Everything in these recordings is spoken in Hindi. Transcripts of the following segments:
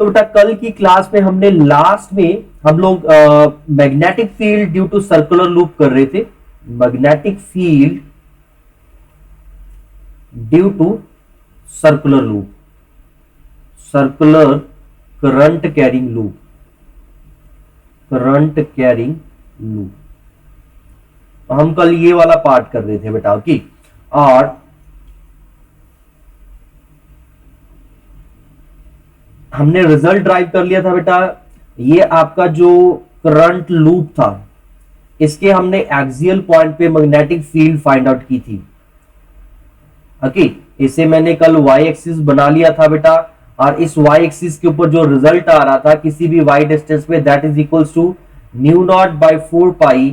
तो बेटा कल की क्लास में हमने लास्ट में हम लोग magnetic field due to circular loop कर रहे थे। Magnetic field due to circular loop, circular current carrying loop, current carrying loop. हम कल ये वाला पार्ट कर रहे थे बेटा। ओके, और हमने रिजल्ट ड्राइव कर लिया था बेटा। ये आपका जो करंट लूप था, इसके हमने एक्सियल पॉइंट पे मैग्नेटिक फील्ड फाइंड आउट की थी। ओके, इसे मैंने कल वाई एक्सिस बना लिया था बेटा, और इस वाई एक्सिस के ऊपर जो रिजल्ट आ रहा था किसी भी वाई डिस्टेंस पे, that is equals to mu naught by 4 pi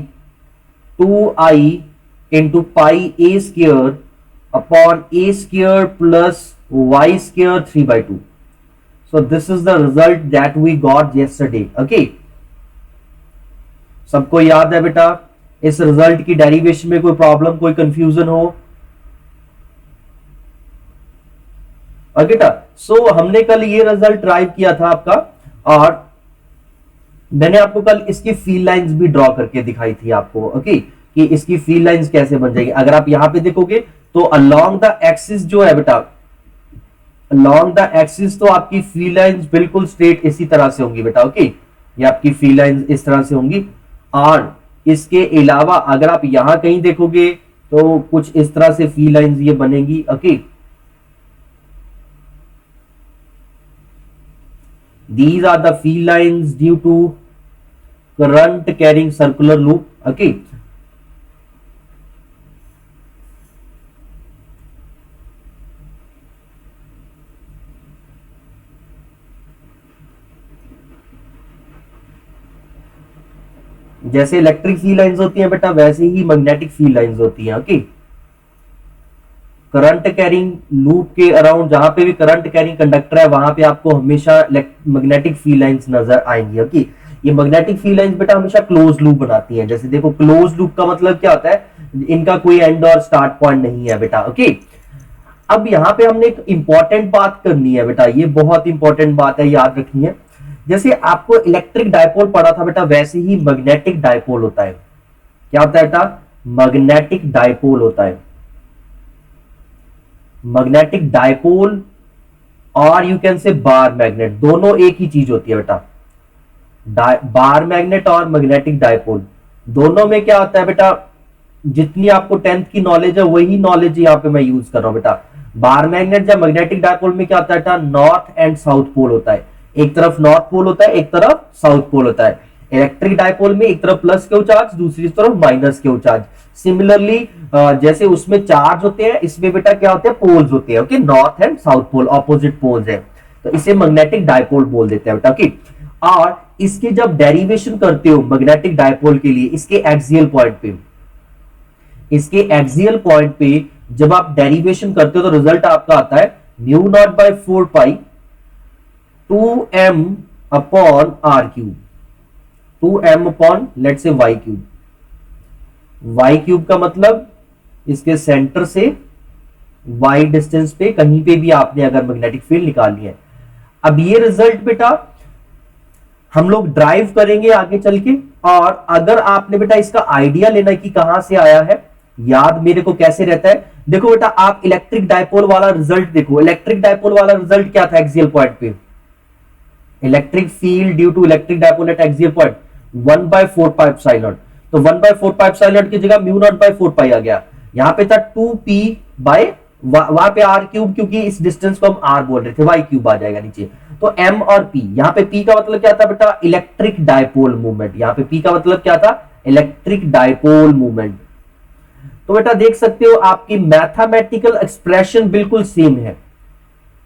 2i into pi A square upon A square plus Y square 3/2। So this is the result that we got yesterday. Okay, सबको याद है बेटा इस रिजल्ट की डेरिवेशन में कोई प्रॉब्लम, कोई कंफ्यूजन हो? बेटा सो हमने कल ये रिजल्ट ड्राइव किया था आपका, और मैंने आपको कल इसकी फील्ड लाइंस भी ड्रॉ करके दिखाई थी आपको। ओके, कि इसकी फील्ड लाइंस कैसे बन जाएगी। अगर आप यहां पे देखोगे तो अलोंग द एक्सिस जो है बेटा, अलोंग द एक्सिस तो आपकी फील्ड लाइंस बिल्कुल स्ट्रेट इसी तरह से होंगी बेटा। ओके, ये आपकी फील्ड लाइंस इस तरह से होंगी, और इसके अलावा अगर आप यहां कहीं देखोगे तो कुछ इस तरह से फील्ड लाइंस ये बनेंगी। Okay, these are the field lines due to current carrying circular loop. Okay, जैसे इलेक्ट्रिक फील्ड लाइंस होती हैं बेटा, वैसे ही मैग्नेटिक फील्ड लाइंस होती हैं। ओके, करंट कैरिंग लूप के अराउंड जहां पे भी करंट कैरिंग कंडक्टर है वहां पे आपको हमेशा मैग्नेटिक फील्ड लाइंस नजर आएंगी। ओके, ये मैग्नेटिक फील्ड लाइंस बेटा हमेशा क्लोज लूप बनाती हैं। जैसे देखो क्लोज लूप का मतलब क्या होता है, इनका कोई एंड और स्टार्ट पॉइंट नहीं है बेटा। ओके, अब यहाँ पे हमने एक इंपॉर्टेंट बात करनी है बेटा, ये बहुत इंपॉर्टेंट बात है, याद रखिए। जैसे आपको इलेक्ट्रिक डायपोल पढ़ा था बेटा, वैसे ही मैग्नेटिक डायपोल होता है। क्या होता है बेटा? मैग्नेटिक डायपोल होता है। मैग्नेटिक डायपोल और यू कैन से बार मैग्नेट, दोनों एक ही चीज होती है बेटा। बार मैग्नेट और मैग्नेटिक डायपोल दोनों में क्या होता है बेटा, जितनी आपको 10th की नॉलेज है वही नॉलेज यहाँ पे मैं यूज कर रहा हूं बेटा। बार मैग्नेट या मैग्नेटिक डायपोल में क्या होता है बेटा, नॉर्थ एंड साउथ पोल होता है। एक तरफ नॉर्थ पोल होता है, एक तरफ साउथ पोल होता है। इलेक्ट्रिक डायपोल में एक तरफ प्लस क्यू चार्ज, दूसरी तरफ माइनस क्यू चार्ज। सिमिलरली जैसे उसमें चार्ज होते हैं, इसमें बेटा क्या होते हैं, पोल्स होते हैं। Okay, north and south pole opposite poles है, तो इसे मैग्नेटिक डायपोल बोल देते हैं बेटा। ओके, और इसके जब डेरिवेशन करते हो मैग्नेटिक डायपोल के लिए, इसके एक्सियल पॉइंट पे, इसके एक्सियल पॉइंट पे जब आप डेरिवेशन करते हो तो रिजल्ट आपका आता है mu naught by 4 pi 2m upon R cube, 2m upon let say Y cube. Y cube का मतलब इसके सेंटर से वाई डिस्टेंस पे कहीं पे भी आपने अगर मैग्नेटिक फील्ड निकालनी है। अब ये रिजल्ट बेटा हम लोग ड्राइव करेंगे आगे चल के, और अगर आपने बेटा इसका आइडिया लेना कि कहां से आया है, याद मेरे को कैसे रहता है, देखो बेटा आप इलेक्ट्रिक डायपोल वाला रिजल्ट देखो। इलेक्ट्रिक डायपोल वाला रिजल्ट क्या था एक्सियल पॉइंट पे, electric field due to electric dipole at axial point 1/4 pi epsilon. तो 1/4 पाई एप्सिलॉन की जगह म्यू नॉट बाय 4 पाई आ गया। यहां पे था 2p बाय, वहां पे r क्यूब, क्योंकि इस डिस्टेंस को हम r बोल रहे थे, y क्यूब आ जाएगा नीचे। तो m और p, यहां पे p का मतलब क्या था बेटा, इलेक्ट्रिक डायपोल मूवमेंट। यहां पे p का मतलब क्या था, इलेक्ट्रिक डायपोल मूवमेंट। तो बेटा देख सकते हो आपकी मैथमेटिकल एक्सप्रेशन बिल्कुल सेम है।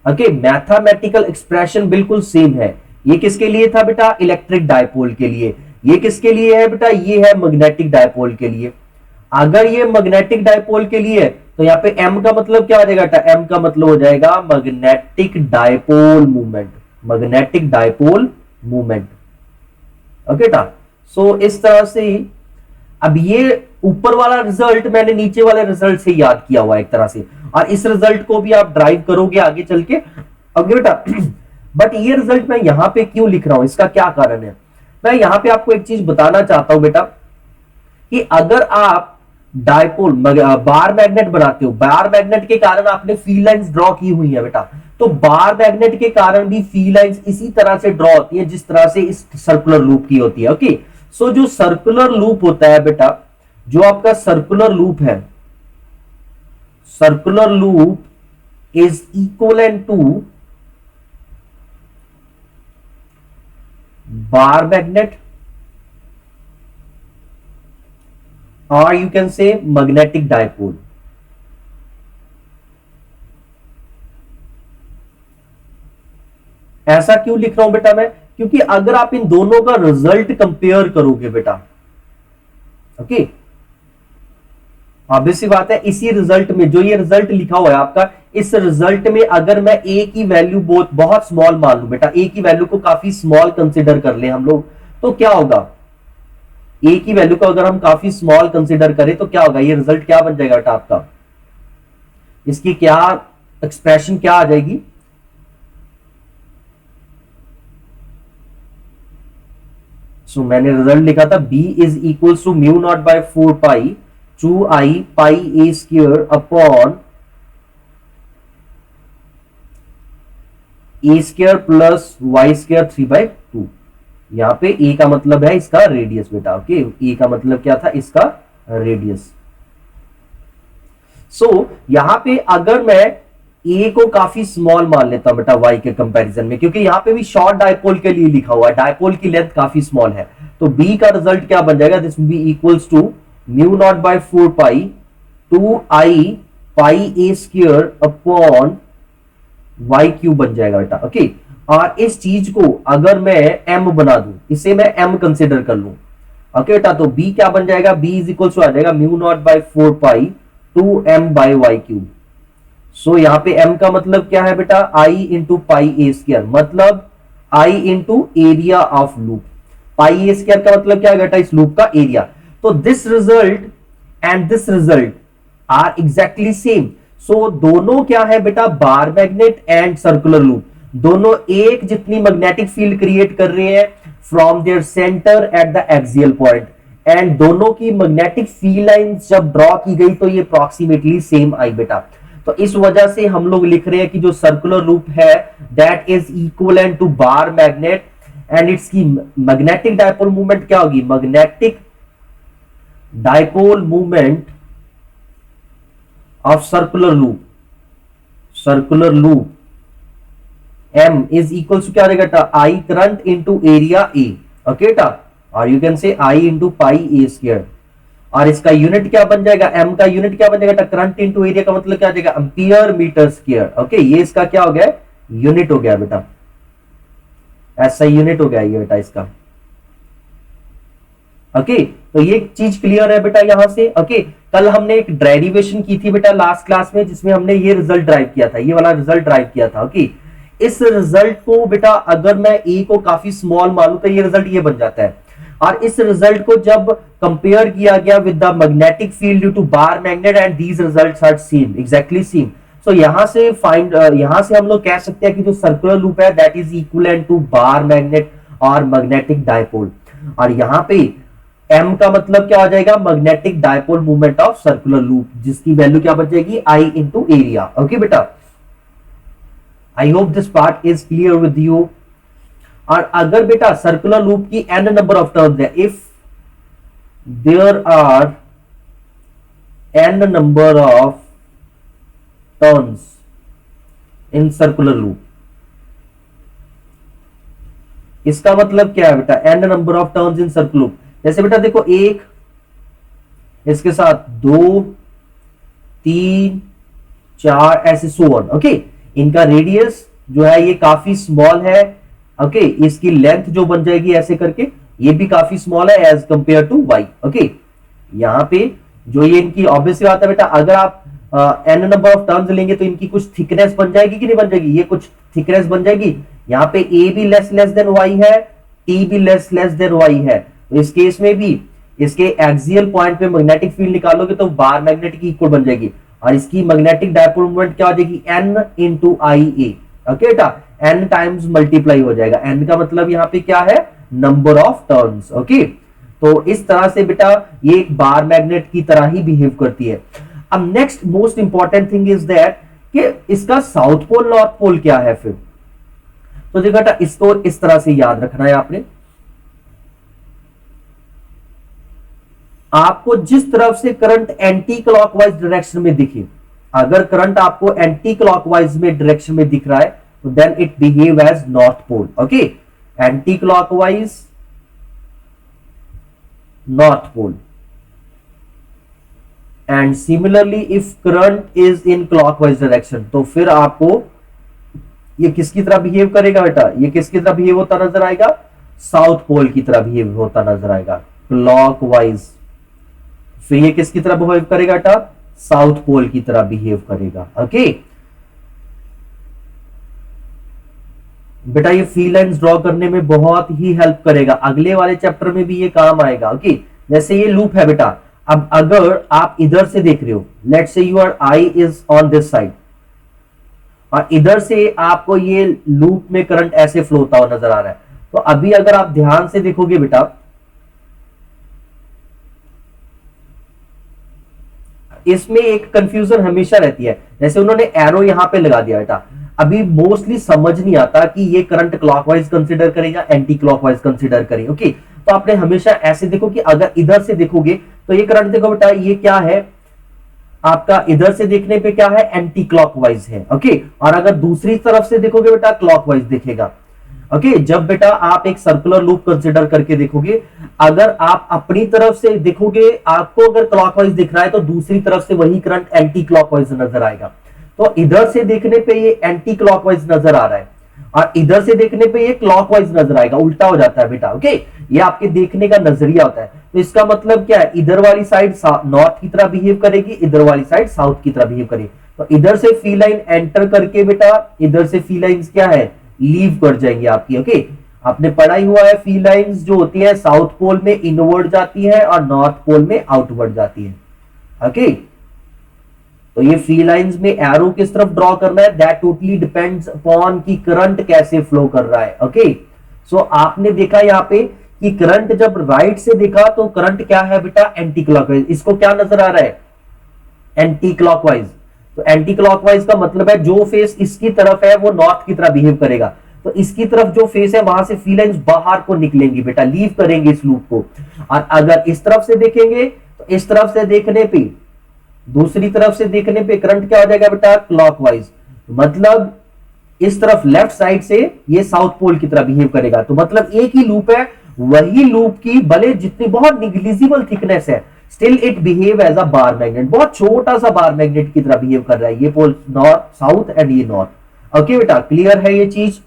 ओके, मैथमेटिकल एक्सप्रेशन बिल्कुल सेम है। ये किसके लिए था बेटा, इलेक्ट्रिक डायपोल के लिए। ये किसके लिए है बेटा, ये है मैग्नेटिक डायपोल के लिए। अगर ये मैग्नेटिक डायपोल के लिए तो यहाँ पे m का मतलब क्या हो जाएगा बेटा, m का मतलब हो जाएगा magnetic dipole movement, magnetic dipole movement. Okay बेटा, सो इस तरह से अब ये ऊपर वाला रिजल्ट मैंने नीचे वाले रिजल्ट से याद किया हुआ एक तरह से, और इस रिजल्ट को भी आप ड्राइव करोगे आगे चल के। अब बेटा बट ये रिजल्ट मैं यहां पे क्यों लिख रहा हूं, इसका क्या कारण है? मैं यहां पे आपको एक चीज बताना चाहता हूं बेटा कि अगर आप डायपोल बार मैग्नेट बनाते हो, बार मैग्नेट के कारण आपने फील्ड लाइंस ड्रॉ की हुई है बेटा, तो बार मैग्नेट के कारण भी फील्ड लाइंस इसी तरह से ड्रॉ होती है जिस तरह से इस सर्कुलर लूप की होती है। ओके, सो जो सर्कुलर लूप होता है बेटा, जो आपका सर्कुलर लूप है, circular loop is equivalent to bar magnet, or you can say magnetic dipole। ऐसा क्यों लिख रहा हूं बेटा मैं? क्योंकि अगर आप इन दोनों का रिजल्ट कंपेयर करोगे बेटा, ओके, ऑब्वियस सी बात है, इसी रिजल्ट में जो ये रिजल्ट लिखा हुआ है आपका, इस रिजल्ट में अगर मैं ए की वैल्यू बहुत स्मॉल मान लूं बेटा, ए की वैल्यू को काफी स्मॉल कंसिडर कर ले हम लोग, तो क्या होगा, ए की वैल्यू को अगर हम काफी स्मॉल कंसीडर करें तो क्या होगा, ये रिजल्ट क्या बन जाएगा बेटा आपका, इसकी क्या एक्सप्रेशन क्या आ जाएगी? सो मैंने रिजल्ट लिखा था B is equal to mu naught by 4 pi 2 I pi a square upon a square plus y square 3/2। यहां पे ए का मतलब है इसका रेडियस बेटा। ओके, ए का मतलब क्या था, इसका रेडियस। सो यहां पे अगर मैं ए को काफी स्मॉल मान लेता हूं बेटा y के कंपैरिजन में, क्योंकि यहां पे भी शॉर्ट डायपोल के लिए लिखा हुआ है, डायपोल की लेंथ काफी स्मॉल है, तो b का रिजल्ट क्या बन जाएगा, this will be equals to mu naught by 4 pi 2 I pi a square upon y cube बन जाएगा बेटा। ओके, और इस चीज को अगर मैं m बना दूं, इसे मैं m कंसिडर कर लूं, ओके बेटा, तो b क्या बन जाएगा, b इज इक्वल टू आ जाएगा mu naught by 4 pi 2m bye Y cube. सो यहां पे m का मतलब क्या है बेटा, i into pi a square, मतलब i into area of loop. Pi a square का मतलब क्या है बेटा, इस लूप का एरिया। तो this result and this result are exactly same. So दोनों क्या है बेटा, bar magnet and circular loop, दोनों एक जितनी मैग्नेटिक फील्ड क्रिएट कर रहे हैं from their centre at the axial point, and दोनों की मैग्नेटिक फील्ड लाइंस जब ड्रॉ की गई तो ये अप्रोक्सीमेटली सेम आई बेटा। तो इस वजह से हम लोग लिख रहे हैं कि जो सर्कुलर लूप है that is equivalent to bar magnet, and its की मैग्नेटिक डायपोल मूवमेंट क्या होगी, magnetic dipole movement of circular loop, circular loop m is equals to क्या रहेगा बेटा, I current into area A। Okay बेटा, और you can say I into pi a square, और इसका यूनिट क्या बन जाएगा, m का यूनिट क्या बन जाएगा, करंट इंटू एरिया का मतलब क्या आ जाएगा, एम्पियर मीटर स्क्वायर। ओके, ये इसका क्या हो गया, यूनिट हो गया बेटा, ऐसा यूनिट हो गया ये बेटा इसका। ओके, तो ये चीज क्लियर है बेटा यहां से। ओके, कल हमने एक डेरिवेशन की थी बेटा लास्ट क्लास में, जिसमें हमने ये रिजल्ट ड्राइव किया था, ये वाला रिजल्ट ड्राइव किया था। ओके, इस रिजल्ट को बेटा अगर मैं ए को काफी स्मॉल मानूं तो ये रिजल्ट ये बन जाता है, और इस रिजल्ट को जब कंपेयर किया गया with the magnetic field due to bar magnet, and these results are same, exactly same. So यहां से यहां से हम लोग कह सकते हैं कि जो सर्कुलर लूप है that is equivalent to bar magnet और मैग्नेटिक डायपोल, और यहां पे m का मतलब क्या हो जाएगा, magnetic dipole movement of circular loop, जिसकी वैल्यू क्या बन जाएगी, I इंटू एरिया। ओके बेटा, I hope this part is clear with you. और अगर बेटा सर्कुलर लूप की n नंबर ऑफ टर्न्स है, if there are n number of turns in circular loop, इसका मतलब क्या है बेटा, n number of turns in circular loop, जैसे बेटा देखो 1, इसके साथ 2, 3, 4, ऐसे सो ऑन। ओके, इनका रेडियस जो है ये काफी स्मॉल है। ओके, इसकी लेंथ जो बन जाएगी ऐसे करके ये भी काफी स्मॉल है as compare to y। Okay, यहाँ पे जो ये इनकी ऑब्वियस बात है बेटा, अगर आप n नंबर ऑफ टर्न्स लेंगे तो इनकी कुछ थिकनेस बन जाएगी कि नहीं बन जाएगी, ये कुछ थिकनेस बन जाएगी। यहाँ पे a भी लेस देन y है, t भी लेस देन y है, तो इस केस में भी इसके एक्सियल पॉइंट पे मैग्नेटिक फील्ड निकालोगे तो बार मैग्नेट की इक्वल बन जाएगी, और इसकी मैग्नेटिक डायपोल मूवमेंट क्या हो जाएगी, n इंटू आई ए। ओके बेटा, n टाइम्स मल्टीप्लाई हो जाएगा। n का मतलब यहाँ पे क्या है, नंबर ऑफ टर्न्स। ओके, तो इस तरह से बेटा ये एक बार मैग्नेट की तरह ही बिहेव करती है। अब next most important thing is that कि इसका साउथ पोल नॉर्थ पोल क्या है फिर। तो देखो बेटा, इसको इस तरह से याद रखना है आपने। आपको जिस तरफ से करंट एंटी क्लॉकवाइज डायरेक्शन में दिखे, अगर करंट आपको एंटी क्लॉकवाइज में डायरेक्शन में दिख रहा है तो then it behave as north pole. Okay, anti clockwise north pole, and similarly if current is in clockwise direction तो फिर आपको ये किसकी तरह बिहेव करेगा बेटा, ये किसकी तरह बिहेव होता नजर आएगा, साउथ पोल की तरह बिहेव होता नजर आएगा, क्लॉकवाइज। फिर ये किसकी तरह बिहेव करेगा बेटा, साउथ पोल की तरह बिहेव करेगा। ओके बेटा, ये फी लाइंस ड्रॉ करने में बहुत ही हेल्प करेगा, अगले वाले चैप्टर में भी ये काम आएगा। ओके, जैसे ये लूप है बेटा, अब अगर आप इधर से देख रहे हो, let's say your I is on this side, और इधर से आपको ये लूप में करंट ऐसे फ्लो होता हुआ नजर आ रहा है, तो अभी अगर आप ध्यान से देखोगे बेटा, इसमें एक कंफ्यूजन हमेशा रहती है। जैसे उन्होंने एरो यहां पे लगा दिया बेटा, अभी मोस्टली समझ नहीं आता कि ये करंट क्लॉकवाइज कंसीडर करें या एंटी क्लॉकवाइज कंसीडर करें। ओके, तो आपने हमेशा ऐसे देखो कि अगर इधर से देखोगे तो ये करंट देखो बेटा, ये क्या है आपका, इधर से देखने पे क्या है, एंटी क्लॉकवाइज है। ओके, और अगर दूसरी तरफ से देखोगे बेटा, क्लॉकवाइज दिखेगा। ओके, जब बेटा आप एक सर्कुलर लूप कंसिडर करके देखोगे, अगर आप अपनी तरफ से देखोगे, आपको अगर क्लॉकवाइज दिख रहा है तो दूसरी तरफ से वही करंट एंटी क्लॉकवाइज नजर आएगा। तो इधर से देखने पे ये एंटी क्लॉकवाइज नजर आ रहा है और इधर से देखने पे ये क्लॉकवाइज नजर आएगा, उल्टा हो जाता है बेटा। ओके, ये आपके देखने का नजरिया होता है। तो इसका मतलब क्या है, इधर वाली साइड नॉर्थ की तरह बिहेव करेगी, इधर वाली साइड साउथ की तरह बिहेव करेगी। तो इधर से फी लाइन एंटर करके बेटा, इधर से फी लाइंस क्या है, लीव कर जाएंगी आपकी। ओके, आपने पढ़ा ही हुआ है, फी लाइंस जो होती है साउथ पोल में इनवर्ड जाती है और नॉर्थ पोल में आउटवर्ड जाती है। ओके, तो ये फी लाइंस में एरो किस तरफ ड्रॉ करना है, दैट टोटली डिपेंड्स अपॉन कि करंट कैसे फ्लो कर रहा है। ओके, सो आपने देखा यहाँ पे कि करंट जब राइट से देखा तो करंट क्या है बेटा, एंटी क्लॉकवाइज। इसको क्या नजर आ रहा है, एंटी क्लॉकवाइज। तो एंटी क्लॉकवाइज का मतलब है जो फेस इसकी तरफ है वो नॉर्थ की तरह बिहेव करेगा, तो इसकी तरफ जो फेस है वहां से फी लाइंस बाहर को निकलेंगी बेटा, लीव करेंगे इस लूप को। और अगर इस तरफ से देखेंगे तो इस तरफ से देखने पे, दूसरी तरफ से देखने पे करंट क्या हो जाएगा बेटा, क्लॉकवाइज। मतलब इस तरफ लेफ्ट साइड से ये साउथ पोल की तरह बिहेव करेगा। तो मतलब एक ही लूप है, वही लूप की भले जितनी बहुत निग्लिजिबल थिकनेस है, still it behave as a bar magnet, बहुत छोटा सा बार मैग्नेट की तरह बिहेव कर रहा है ये पोल, नॉर्थ साउथ एंड ये नॉर्थ। ओके बेटा, क्लियर है ये चीज।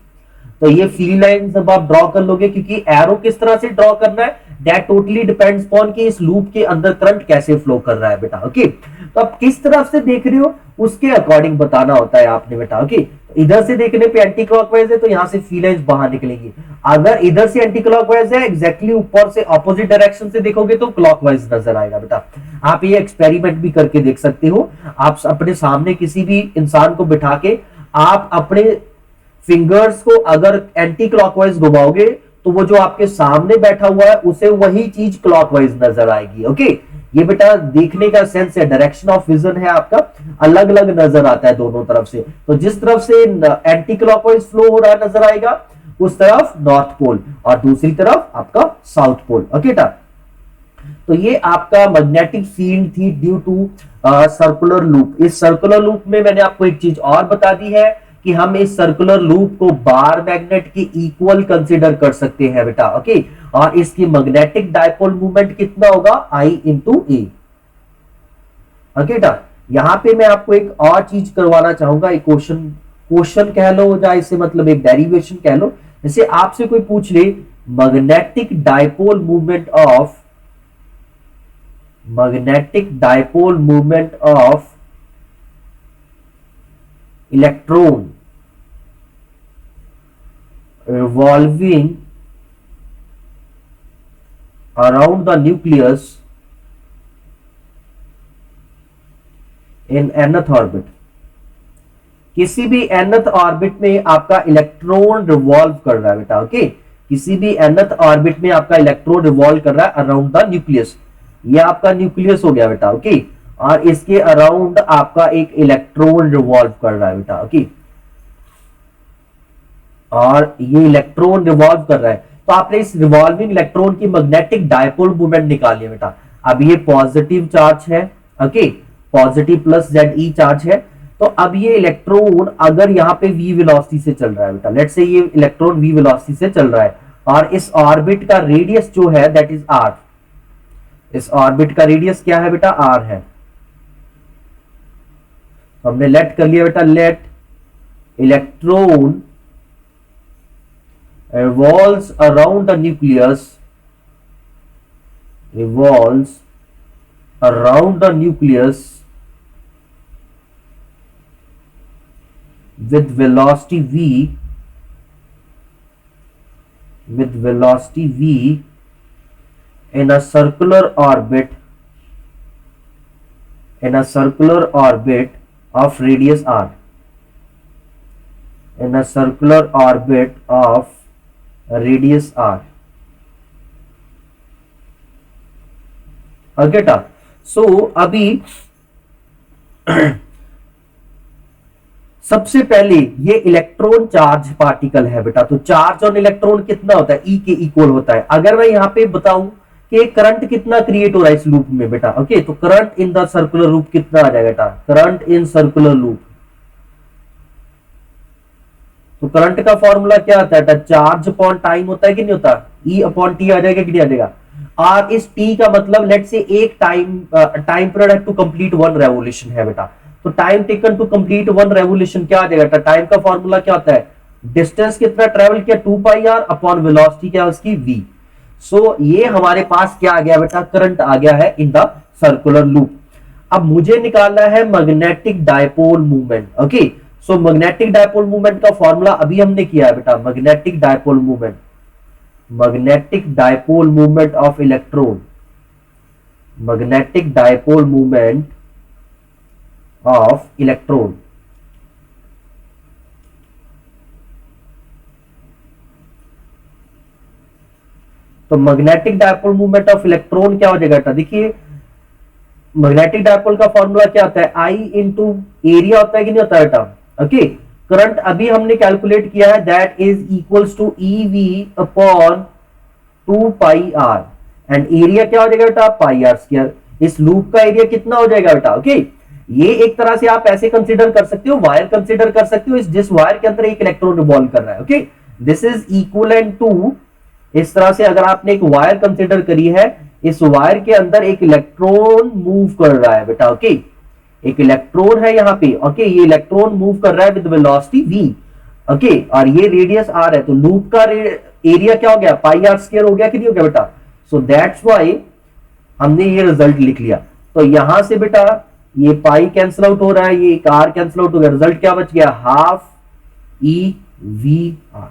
तो ये फी लाइन जब आप ड्रॉ कर लोगे, क्योंकि एरो किस तरह से ड्रॉ करना है, दैट टोटली डिपेंड्स अपॉन कि इस लूप के अंदर करंट कैसे फ्लो कर रहा है बेटा। ओके, तो आप किस तरफ से देख रहे हो उसके अकॉर्डिंग बताना होता है आपने बेटा। ओके, इधर से देखने पे एंटी क्लॉकवाइज है तो यहां से फी लाइंस बाहर निकलेंगी। अगर इधर से एंटी क्लॉकवाइज है, एग्जैक्टली ऊपर से ऑपोजिट डायरेक्शन से देखोगे तो क्लॉकवाइज नजर आएगा बेटा। आप ये एक्सपेरिमेंट भी करके देख सकते हो। आप अपने सामने किसी भी इंसान को बिठा के आप अपने फिंगर्स को अगर एंटी क्लॉकवाइज घुमाओगे तो वो जो आपके सामने बैठा हुआ है उसे वही चीज क्लॉकवाइज नजर आएगी। ओके, ये बेटा देखने का सेंस है, डायरेक्शन ऑफ विजन है आपका, अलग अलग नजर आता है दोनों तरफ से। तो जिस तरफ से एंटी क्लॉकवाइज फ्लो हो रहा नजर आएगा उस तरफ नॉर्थ पोल और दूसरी तरफ आपका साउथ पोल। ओके बेटा, तो ये आपका मैग्नेटिक फील्ड थी ड्यू टू सर्कुलर लूप। इस सर्कुलर लूप में मैंने आपको एक चीज और बता दी है कि हम इस सर्कुलर लूप को बार मैग्नेट के इक्वल कंसीडर कर सकते हैं बेटा। ओके, और इसकी मैग्नेटिक डायपोल मूवमेंट कितना होगा, I इंटू ए। ओके बेटा, यहां पे मैं आपको एक और चीज करवाना चाहूंगा, एक क्वेश्चन कह लो या इसे मतलब एक डेरिवेशन कह लो। जैसे आपसे कोई पूछ ले magnetic dipole movement of electron revolving around the nucleus in nth orbit, किसी भी nth ऑर्बिट में आपका इलेक्ट्रॉन रिवॉल्व कर रहा है बेटा, ओके। किसी भी nth ऑर्बिट में आपका इलेक्ट्रॉन रिवॉल्व कर रहा है अराउंड द न्यूक्लियस। ये आपका न्यूक्लियस हो गया बेटा, ओके। और इसके अराउंड आपका एक इलेक्ट्रॉन रिवॉल्व कर रहा है बेटा, ओके। और ये इलेक्ट्रॉन रिवॉल्व कर रहा है, तो आपने इस रिवॉल्विंग इलेक्ट्रॉन की मैग्नेटिक डायपोल मूवमेंट निकाली है बेटा। अब ये पॉजिटिव चार्ज है, okay, positive plus ZE charge है। तो अब ये इलेक्ट्रॉन अगर यहाँ पे v वेलोसिटी से चल रहा है बेटा, लेट्स से ये इलेक्ट्रॉन v वेलोसिटी से चल रहा है और इस ऑर्बिट का रेडियस जो है दैट इज r। इस ऑर्बिट का रेडियस क्या है बेटा, r है। तो हमने लेट कर लिया बेटा, let electron revolves around the nucleus, revolves around the nucleus with velocity v, with velocity v in a circular orbit, in a circular orbit of radius r, in a circular orbit of radius r, अगेटा। सो अभी सबसे पहले ये इलेक्ट्रॉन चार्ज पार्टिकल है बेटा, तो चार्ज ऑन इलेक्ट्रॉन कितना होता है, E के इक्वल होता है। अगर मैं यहाँ पे बताऊं कि करंट कितना क्रिएट हो रहा है इस लूप में बेटा, ओके, तो current in the circular loop कितना आ जाएगा बेटा, करंट इन सर्कुलर लूप। तो करंट का फॉर्मूला क्या आता है, चार्ज अपॉन टाइम होता है कि नहीं होता, E अपॉन टी आ जाएगा कि नहीं आ जाएगा। और इस टी का मतलब लेट से एक time period to complete one revolution है बेटा। तो time taken to complete one revolution क्या आ जाएगा, टाइम का फॉर्मूला क्या होता है, डिस्टेंस कितना ट्रेवल किया 2πr अपॉन वेलोसिटी क्या उसकी v। सो ये हमारे पास क्या आ गया बेटा, करंट आ गया है इन द सर्कुलर लूप। अब मुझे निकालना है magnetic dipole movement, okay. So magnetic dipole movement का फॉर्मूला अभी हमने किया है बेटा, magnetic dipole movement, magnetic dipole movement of electron, magnetic dipole movement of electron. तो magnetic dipole movement of electron क्या हो जाएगा बेटा, देखिए मैग्नेटिक डायपोल का फॉर्मूला क्या होता है, I इंटू एरिया होता है कि नहीं होता है बेटा, ओके। करंट अभी हमने कैलकुलेट किया है that is equals to EV upon 2πr and area क्या हो जाएगा बेटा, πr स्क्वायर। इस लूप का एरिया कितना हो जाएगा बेटा, ओके। ये एक तरह से आप ऐसे कंसीडर कर सकते हो, वायर कंसीडर कर सकते हो, इस जिस वायर के अंदर एक इलेक्ट्रॉन रिवॉल्व कर रहा है, okay. This is equivalent to, इस तरह से अगर आपने एक वायर कंसीडर करी है, इस वायर के अंदर एक इलेक्ट्रॉन मूव कर रहा है बेटा, ओके। एक इलेक्ट्रॉन है यहाँ पे, ओके, ये इलेक्ट्रॉन मूव कर रहा है विद वेलोसिटी v, ओके, और ये रेडियस r है। तो लूप का एरिया क्या हो गया, πr स्क्वायर हो गया कि नहीं हो गया बेटा। सो दैट्स व्हाई हमने ये रिजल्ट लिख लिया। तो यहां से बेटा ये पाई कैंसिल आउट हो रहा है, ये एक r कैंसिल आउट हो गया, रिजल्ट क्या बच गया, half EVr।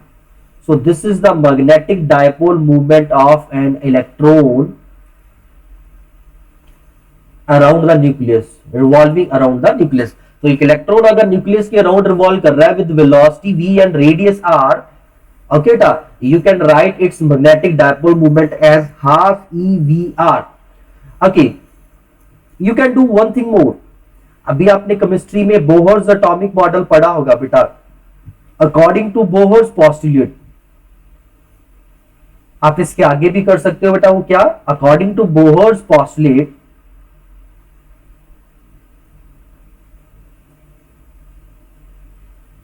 So this is the magnetic dipole movement of an electron around the nucleus, revolving around the nucleus। तो एक इलेक्ट्रॉन अगर न्यूक्लियस के अराउंड रिवॉल्व कर रहा है with velocity v and radius r, okay ta, you can write its magnetic dipole moment as half EVr, okay। You can do one thing more। अभी आपने केमिस्ट्री में बोहर्स एटॉमिक मॉडल पढ़ा होगा बेटा, अकॉर्डिंग टू बोहर्स पोस्टुलेट। आप इसके आगे भी कर सकते हो बेटा, वो क्या, according to Bohr's postulate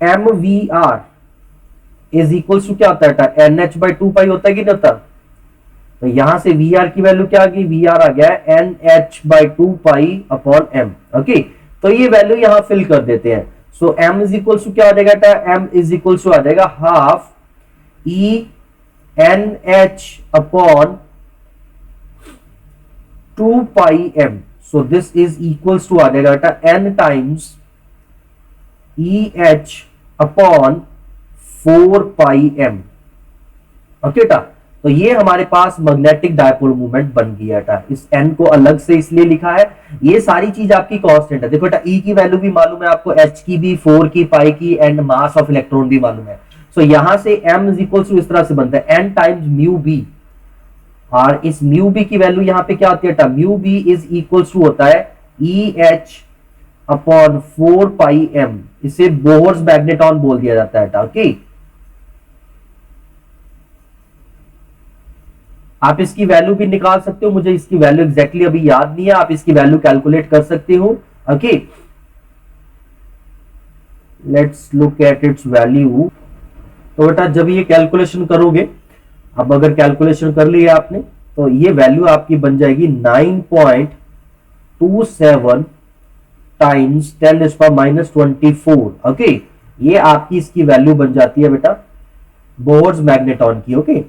MVr is equal to क्या होता है बेटा, NH/2π होता है कि नहीं होता। तो यहां से Vr की वैल्यू क्या आ गई, Vr आ गया NH/2π अपॉन m, ओके। तो ये वैल्यू यहां फिल कर देते हैं। सो m इज इक्वल टू क्या आ जाएगा बेटा, m इज इक्वल टू आ जाएगा half NH upon 2πm। So this is equals to आ जाएगा बेटा n times EH upon 4πm, okay बेटा। तो ये हमारे पास मैग्नेटिक डायपोल मूवमेंट बन गया बेटा। इस n को अलग से इसलिए लिखा है, ये सारी चीज आपकी कांस्टेंट है। देखो बेटा E की वैल्यू भी मालूम है आपको, H की भी, 4 की, पाई की, एंड मास ऑफ इलेक्ट्रॉन भी मालूम है। सो यहां से m इज इक्वल टू इस तरह से बनता है n टाइम्स म्यू बी, और इस म्यू बी की वैल्यू यहां पे क्या होती है बेटा, mu B is equal to होता है EH अपॉन 4 पाई m। इसे बोहर्स मैग्नेटॉन बोल दिया जाता है बेटा। ओके, आप इसकी वैल्यू भी निकाल सकते हो, मुझे इसकी वैल्यू एग्जैक्टली अभी याद नहीं है, आप इसकी वैल्यू कैलकुलेट कर सकते हो। Okay, let's look at its value. तो बेटा जब ये कैलकुलेशन करोगे, अब अगर कैलकुलेशन कर लिया आपने, तो ये वैल्यू आपकी बन जाएगी 9.27 टाइम्स 10⁻⁻24। ओके, ये आपकी इसकी वैल्यू बन जाती है बेटा बोहर्स मैग्नेटॉन की। Okay,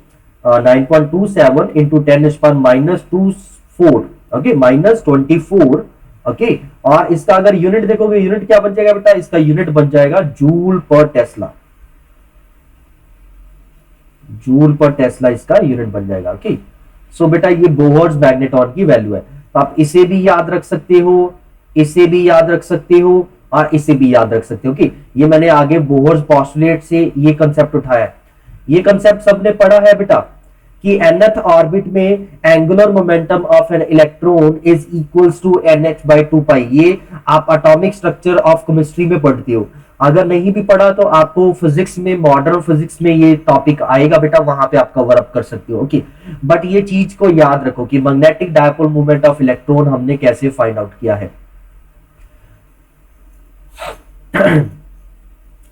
9.27 into 10⁻⁻24, okay, -24। ओके, और इसका अगर यूनिट देखोगे, यूनिट क्या बन जाएगा बेटा, इसका यूनिट बन जाएगा जूल पर टेस्ला। जूल पर टेस्ला इसका यूनिट बन जाएगा। ओके, सो बेटा ये बोहर्स मैग्नेटॉन की वैल्यू है। तो आप इसे भी याद रख सकते हो, इसे भी याद रख सकते हो, और इसे भी याद रख सकते हो। ओके, ये मैंने आगे बोहर्स पोस्टुलेट से ये कंसेप्ट उठाया है। ये कंसेप्ट सबने पढ़ा है बेटा कि nth ऑर्बिट में angular momentum of an electron is equals to nh by 2 pi. ये आप एटॉमिक स्ट्रक्चर ऑफ केमिस्ट्री में पढ़ते हो। अगर नहीं भी पढ़ा तो आपको फिजिक्स में, मॉडर्न फिजिक्स में ये टॉपिक आएगा बेटा, वहां पे आप कवर अप कर सकते हो। ओके, बट ये चीज को याद रखो कि magnetic dipole movement of electron हमने कैसे फाइंड आउट किया है।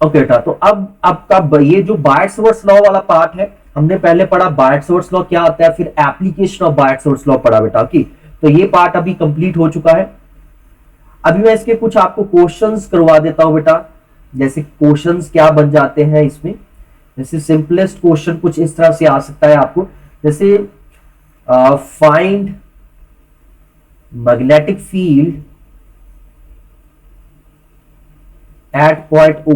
ओके बेटा, तो अब ये जो बायट-सवर्ट्स लॉ वाला पार्ट है, हमने पहले पढ़ा बायट-सवर्ट्स लॉ क्या होता है, फिर एप्लीकेशन ऑफ बायट-सवर्ट्स लॉ पढ़ा बेटा। ओके, तो ये पार्ट अभी कंप्लीट हो चुका है। अभी मैं इसके कुछ आपको क्वेश्चंस करवा देता हूं बेटा। जैसे क्वेश्चंस क्या बन जाते हैं इसमें, जैसे सिंपलेस्ट क्वेश्चन कुछ इस तरह से आ सकता है आपको, जैसे find magnetic field at point O।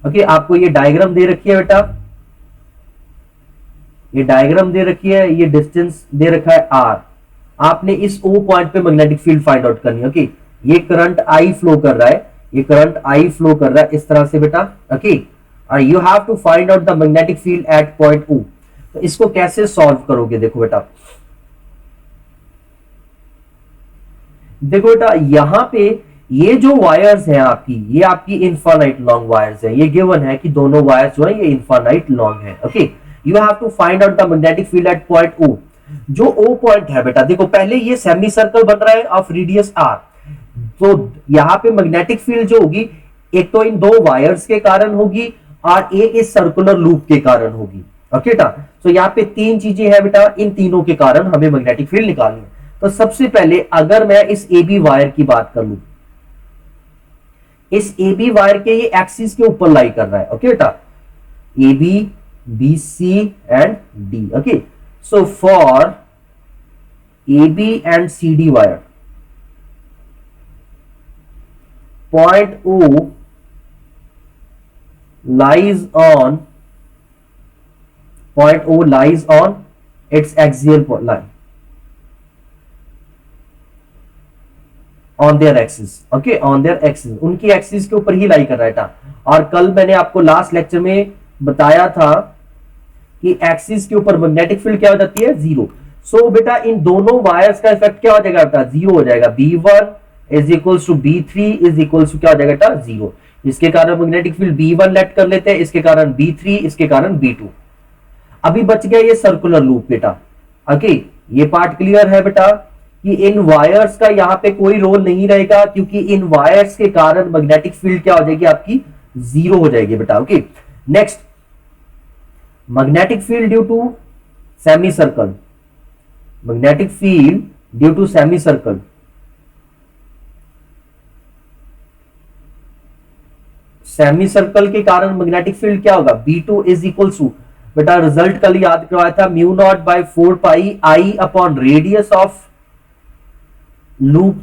Okay, आपको ये डायग्राम दे रखी है बेटा, ये डायग्राम दे रखी है, ये डिस्टेंस दे रखा है R। आपने इस O पॉइंट पे मैग्नेटिक फील्ड फाइंड आउट करनी है। ओके, ये करंट I फ्लो कर रहा है, ये करंट I फ्लो कर रहा है इस तरह से बेटा। ओके, और you have to find out the magnetic field at point O। तो इसको कैसे सॉल्व करोगे, देखो बेटा, देखो बेटा यहां पे ये जो वायर्स हैं आपकी, ये आपकी इनफाइनाइट लॉन्ग वायर्स है। ये गिवन है कि दोनों वायर्स जो है ये इनफाइनाइट लॉन्ग है। Okay, you have to find out the magnetic field at point O। जो O पॉइंट है बेटा, देखो पहले ये सेमी सर्कल बन रहा है ऑफ रेडियस R। तो यहां पे मैग्नेटिक फील्ड जो होगी, एक तो इन दो वायर्स के कारण होगी और एक इस सर्कुलर लूप के कारण होगी। ओके बेटा, तो यहाँ पे तीन चीजें हैं बेटा, इन तीनों के कारण हमें मैग्नेटिक फील्ड निकालनी है। तो सबसे पहले अगर मैं इस AB वायर की बात कर लूं, इस AB वायर के ये एक्सिस के ऊपर लाई कर रहा है। ओके बेटा, AB, BC and D। Okay, so for AB and CD wire, point O lies on its axial line on their axis। okay, on their axis, उनकी एक्सिस के ऊपर ही लाई कर रहा है था। और कल मैंने आपको लास्ट लेक्चर में बताया था कि एक्सिस के ऊपर मैग्नेटिक फील्ड क्या हो जाती है, जीरो। सो बेटा इन दोनों वायर्स का इफेक्ट क्या हो जाएगा बेटा, जीरो हो जाएगा। B1 is equals to B3 is equals to क्या हो जाएगा बेटा, जीरो। इसके कारण मैग्नेटिक फील्ड B1 लेट कर लेते हैं, इसके कारण B3, इसके कारण B2। अभी बच गया ये सर्कुलर लूप बेटा। ओके, ये पार्ट क्लियर है बेटा कि इन वायर्स का यहाँ पे कोई रोल नहीं रहेगा, क्योंकि इन वायर्स के कारण मैग्नेटिक फील्ड क्या हो जाएगी आपकी, जीरो हो जाएगी बेटा। Okay, next magnetic field due to semi circle, magnetic field due to semi circle, semi circle के कारण मैग्नेटिक फील्ड क्या होगा, B2 इज इक्वल टू, बेटा रिजल्ट कल याद करवाया था, mu naught by 4 pi I upon radius of loop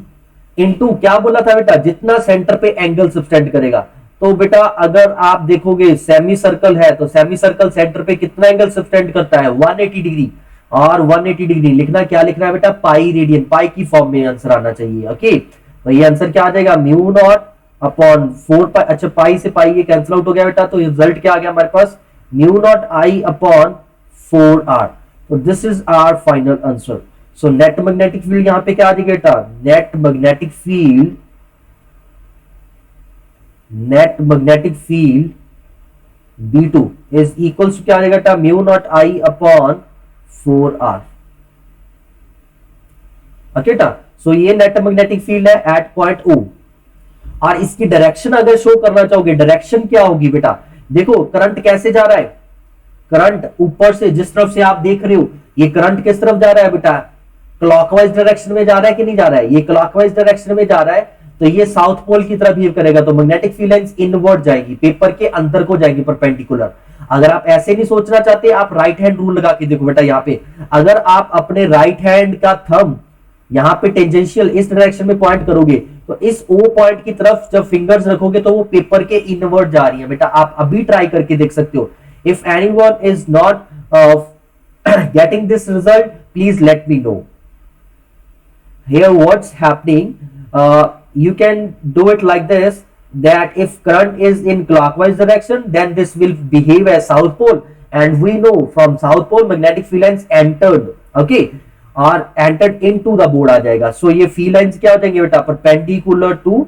into क्या बोला था बेटा, जितना सेंटर पे एंगल सब्सटेंड करेगा। तो बेटा अगर आप देखोगे सेमी सर्कल है तो सेमी सर्कल सेंटर पे कितना एंगल सब्टेंड करता है 180 डिग्री। और 180 डिग्री लिखना क्या लिखना है बेटा पाई रेडियन, पाई की फॉर्म में आंसर आना चाहिए। ओके तो ये आंसर क्या आ जाएगा म्यू नॉट अपॉन 4 पाई। अच्छा पाई से पाई ये कैंसिल आउट हो गया बेटा, तो रिजल्ट क्या आ गया हमारे पास mu naught I upon 4r। तो this is our final answer. So net magnetic field यहां पे क्या आ जाएगा बेटा, net magnetic field B2 is equals to क्या आ जाएगा बेटा mu naught I upon 4r। Okay बेटा, सो ये नेट मैग्नेटिक फील्ड है एट पॉइंट O। और इसकी डायरेक्शन अगर शो करना चाहोगे, डायरेक्शन क्या होगी बेटा, देखो करंट कैसे जा रहा है, करंट ऊपर से जिस तरफ से आप देख रहे हो ये करंट किस तरफ जा रहा है बेटा, क्लॉकवाइज डायरेक्शन में जा रहा है कि नहीं जा रहा है, ये क्लॉकवाइज डायरेक्शन में जा रहा है, तो ये साउथ पोल की तरफ बिहेव करेगा, तो मैग्नेटिक फील्ड लाइंस इनवर्ड जाएगी, पेपर के अंदर को जाएगी परपेंडिकुलर। अगर आप ऐसे नहीं सोचना चाहते आप राइट हैंड रूल लगा के देखो बेटा, यहाँ पे अगर आप अपने राइट हैंड का थंब यहाँ पे टेंजेंशियल इस डायरेक्शन में पॉइंट करोगे तो इस O पॉइंट की तरफ जब फिंगर्स रखोगे तो वो पेपर के इनवर्ड जा रही है बेटा। आप अभी ट्राई करके देख सकते हो। If anyone is not getting this result please let me know here what's happening. You can do it like this, that if current is in clockwise direction then this will behave as south pole, and we know from south pole magnetic field lines entered, okay, और entered into the board आ जाएगा। सो ये फील्ड लाइंस क्या हो जाएंगे बेटा परपेंडिकुलर टू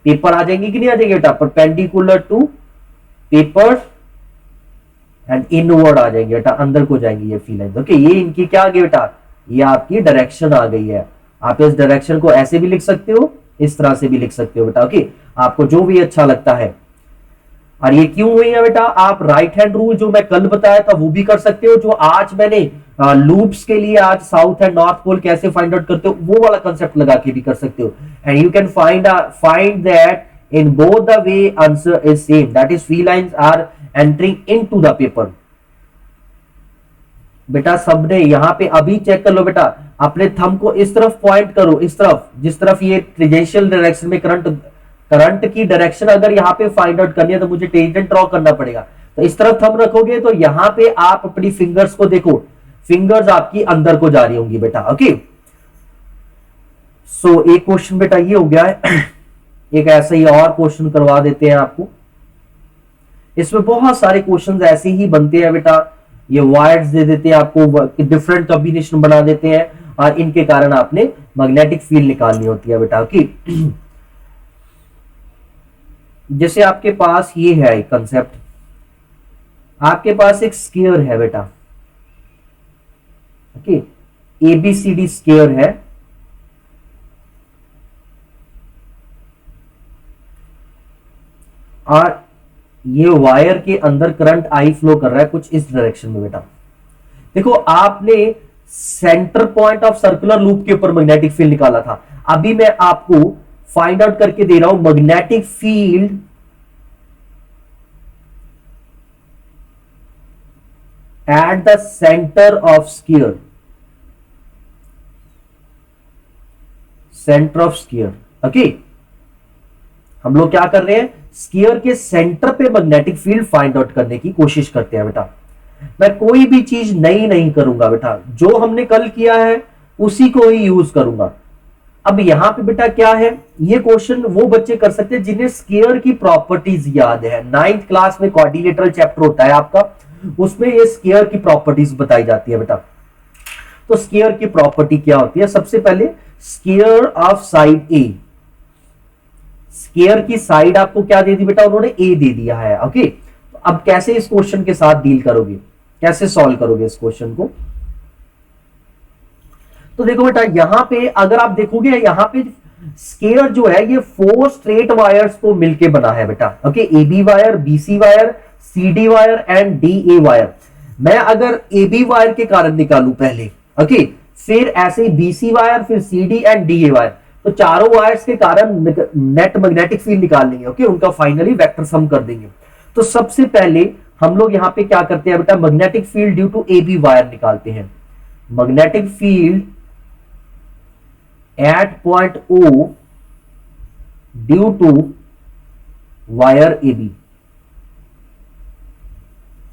पेपर आ जाएंगे कि नहीं आ जाएंगे बेटा, perpendicular to paper and inward आ जाएंगे बेटा, अंदर को जाएंगे ये फील्ड लाइंस। ओके ये इनकी क्या आ गई बेटा, ये आपकी डायरेक्शन आ गई है। आप इस डायरेक्शन को ऐसे भी लिख सकते हो, इस तरह से भी लिख सकते हो बेटा। ओके आपको जो भी अच्छा लगता है। और ये क्यों हुई है बेटा, आप राइट हैंड रूल जो मैं कल बताया था वो भी कर सकते हो, जो आज मैंने लूप्स के लिए आज साउथ एंड नॉर्थ पोल कैसे फाइंड आउट करते हो वो वाला कंसेप्ट लगा के भी कर सकते हो। And you can find that in both the way answer is same, that is field lines are entering into the paper. बेटा सबने यहां पे अभी चेक कर लो बेटा, अपने थंब को इस तरफ पॉइंट करो, इस तरफ जिस तरफ ये टेंजेंशियल डायरेक्शन में करंट की डायरेक्शन अगर यहाँ पे फाइंड आउट करनी है तो मुझे टेंजेंट ड्रॉ करना पड़ेगा। तो इस तरफ थंब रखोगे तो यहाँ पे आप अपनी फिंगर्स को देखो, फिंगर्स आपकी अंदर को जा रही होंगी बेटा। ओके सो एक क्वेश्चन बेटा ये हो गया है। एक ऐसा ही और क्वेश्चन करवा देते हैं आपको। इसमें बहुत सारे क्वेश्चन ऐसे ही बनते हैं बेटा, ये वायर्स दे देते हैं आपको, डिफरेंट कॉम्बिनेशन बना देते हैं और इनके कारण आपने मैग्नेटिक फील्ड निकालनी होती है बेटा। ओके जैसे आपके पास ये है एक कंसेप्ट, आपके पास एक स्केयर है बेटा। ओके ABCD स्केयर है, और ये वायर के अंदर करंट आई फ्लो कर रहा है कुछ इस डायरेक्शन में बेटा। देखो आपने centre point of circular loop के ऊपर मैग्नेटिक फील्ड निकाला था, अभी मैं आपको फाइंड आउट करके दे रहा हूं magnetic field at the centre of sphere, centre of sphere. Okay हम लोग क्या कर रहे हैं, स्फीयर के सेंटर पे मैग्नेटिक फील्ड फाइंड आउट करने की कोशिश करते हैं बेटा। मैं कोई भी चीज नई नहीं करूंगा बेटा, जो हमने कल किया है उसी को ही यूज करूंगा। अब यहां पे बेटा क्या है, ये क्वेश्चन वो बच्चे कर सकते हैं जिन्हें स्केयर की प्रॉपर्टीज याद है। 9th क्लास में क्वाड्रिलेटरल चैप्टर होता है आपका, उसमें ये स्केयर की प्रॉपर्टीज बताई जाती है बेटा। तो स्केयर की प्रॉपर्टी क्या होती है, सबसे पहले square of side A, square की साइड आपको क्या दे दी बेटा, उन्होंने ए दे दिया है। ओके तो अब कैसे इस क्वेश्चन के साथ डील करोगे, कैसे सॉल्व करोगे इस क्वेश्चन को। तो देखो बेटा यहां पे अगर आप देखोगे, यहां पे स्केयर जो है ये 4 स्ट्रेट वायर्स को मिलके बना है बेटा। Okay AB wire, BC wire, CD wire and DA wire. मैं अगर AB वायर के कारण निकालूं पहले, ओके फिर ऐसे BC वायर, फिर CD एंड DA वायर, तो चारों वायर्स के कारण नेट मैग्नेटिक फील्ड निकाल लेंगे। ओके उनका फाइनली वेक्टर सम कर देंगे। तो सबसे पहले हम लोग यहां पे क्या करते हैं बेटा, magnetic field due to AB wire निकालते हैं। Magnetic field at point O due to wire A B.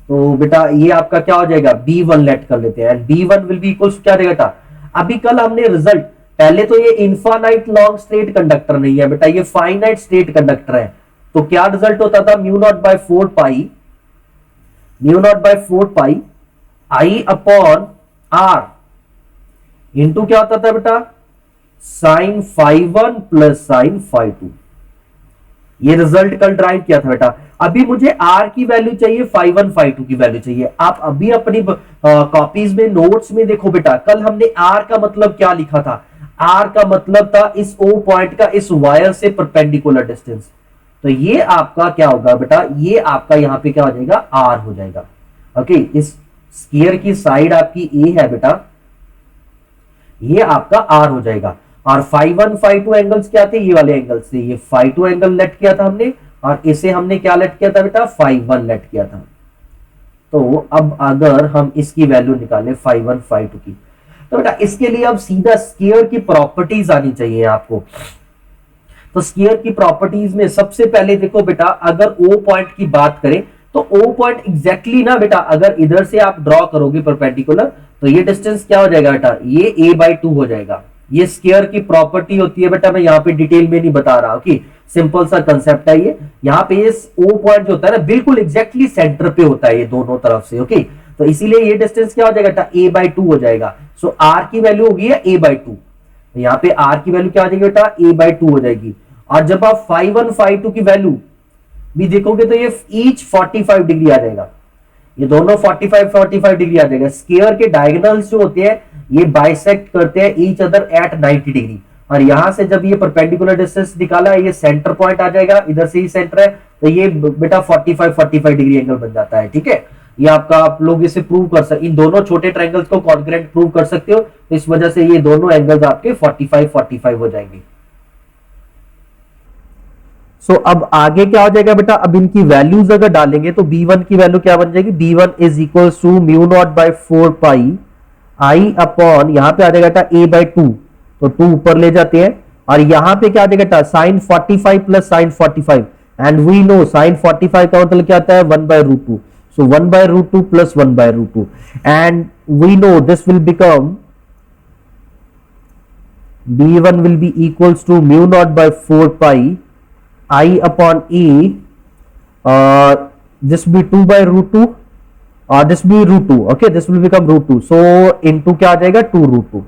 तो बेटा ये आपका क्या हो जाएगा, B1 लेट कर लेते हैं, B1 विल बी इक्वल्स क्या रहेगा बेटा। अभी कल हमने रिजल्ट, पहले तो ये इनफाइनाइट लॉन्ग स्ट्रेट कंडक्टर नहीं है बेटा, ये फाइनाइट स्ट्रेट कंडक्टर है। तो क्या रिजल्ट होता था, mu naught by 4 pi I upon r into क्या होता था बेटा, साइन φ1 प्लस साइन φ2। ये रिजल्ट कल ड्राइव किया था बेटा। अभी मुझे आर की वैल्यू चाहिए, φ1 φ2 की वैल्यू चाहिए। आप अभी अपनी कॉपीज में नोट्स में देखो बेटा, कल हमने आर का मतलब क्या लिखा था, आर का मतलब था इस ओ पॉइंट का इस वायर से परपेंडिकुलर डिस्टेंस। तो ये आपका क्या होगा बेटा, ये आपका यहां पे क्या हो जाएगा, आर हो जाएगा। ओके, इस स्फीयर की साइड आपकी ए है बेटा, ये आपका आर हो जाएगा। और φ1 φ2 एंगल्स क्या थे, ये वाले एंगल से ये φ2 एंगल लेट किया था हमने, और इसे हमने क्या लेट किया था बेटा, φ1 लेट किया था। तो अब अगर हम इसकी वैल्यू निकालें φ1 φ2 की, तो बेटा इसके लिए अब सीधा स्फीयर की प्रॉपर्टीज आनी चाहिए आपको। तो स्फीयर की प्रॉपर्टीज में सबसे पहले देखो बेटा, अगर ओ पॉइंट की बात करें तो ओ पॉइंट एग्जैक्टली ना बेटा, अगर इधर से आप ड्रॉ करोगे परपेंडिकुलर, तो ये डिस्टेंस क्या हो जाएगा बेटा, ये a/2 हो जाएगा। ये स्क्वायर की प्रॉपर्टी होती है बेटा, मैं यहाँ पे डिटेल में नहीं बता रहा हूं कि सिंपल सा कंसेप्ट है ये। यहाँ पे ये ओ पॉइंट जो होता है ना, बिल्कुल एग्जैक्टली सेंटर पे होता है ये दोनों तरफ से। ओके, तो इसीलिए ये डिस्टेंस क्या हो जाएगा बेटा, a/2 हो जाएगा। सो आर की वैल्यू होगी a/2, तो यहाँ पे आर की वैल्यू क्या आ जाएगी बेटा, a/2 हो जाएगी। और जब आप φ1 φ2 की वैल्यू भी देखोगे तो ये ईच 45 डिग्री आ जाएगा, ये दोनों 45 डिग्री आ जाएगा। स्क्वायर के डायगोनल्स जो होते हैं ये बाइसेक्ट करते हैं ईच अदर एट 90 डिग्री, और यहां से जब ये परपेंडिकुलर डिस्टेंस निकाला है, ये सेंटर पॉइंट आ जाएगा, इधर से ही सेंटर है, तो ये बेटा 45 डिग्री एंगल बन जाता है। ठीक है, ये आपका, आप लोग इसे प्रूव कर सकते, इन दोनों छोटे ट्रायंगल्स को कॉन्ग्रुएंट प्रूव कर सकते हो, तो इस वजह से ये दोनों एंगल्स आपके 45 हो जाएंगे। सो अब आगे क्या हो जाएगा बेटा, अब इनकी वैल्यूज अगर डालेंगे तो b1 की वैल्यू क्या बन जाएगी, b1 is equal to mu naught by 4 pi I upon, यहां पे आ जाएगा बेटा a/2, तो 2 ऊपर ले जाते हैं, और यहां पे क्या आ जाएगा बेटा, sine 45 plus sine 45, and we know sine 45 का मतलब क्या आता है, 1/√2, so 1/√2 plus 1/√2, and we know this will become b1 will be equals to mu naught by 4 pi I upon E, this will be 2/√2 और this will be √2, okay, this will become √2, so into क्या आ जाएगा, 2√2,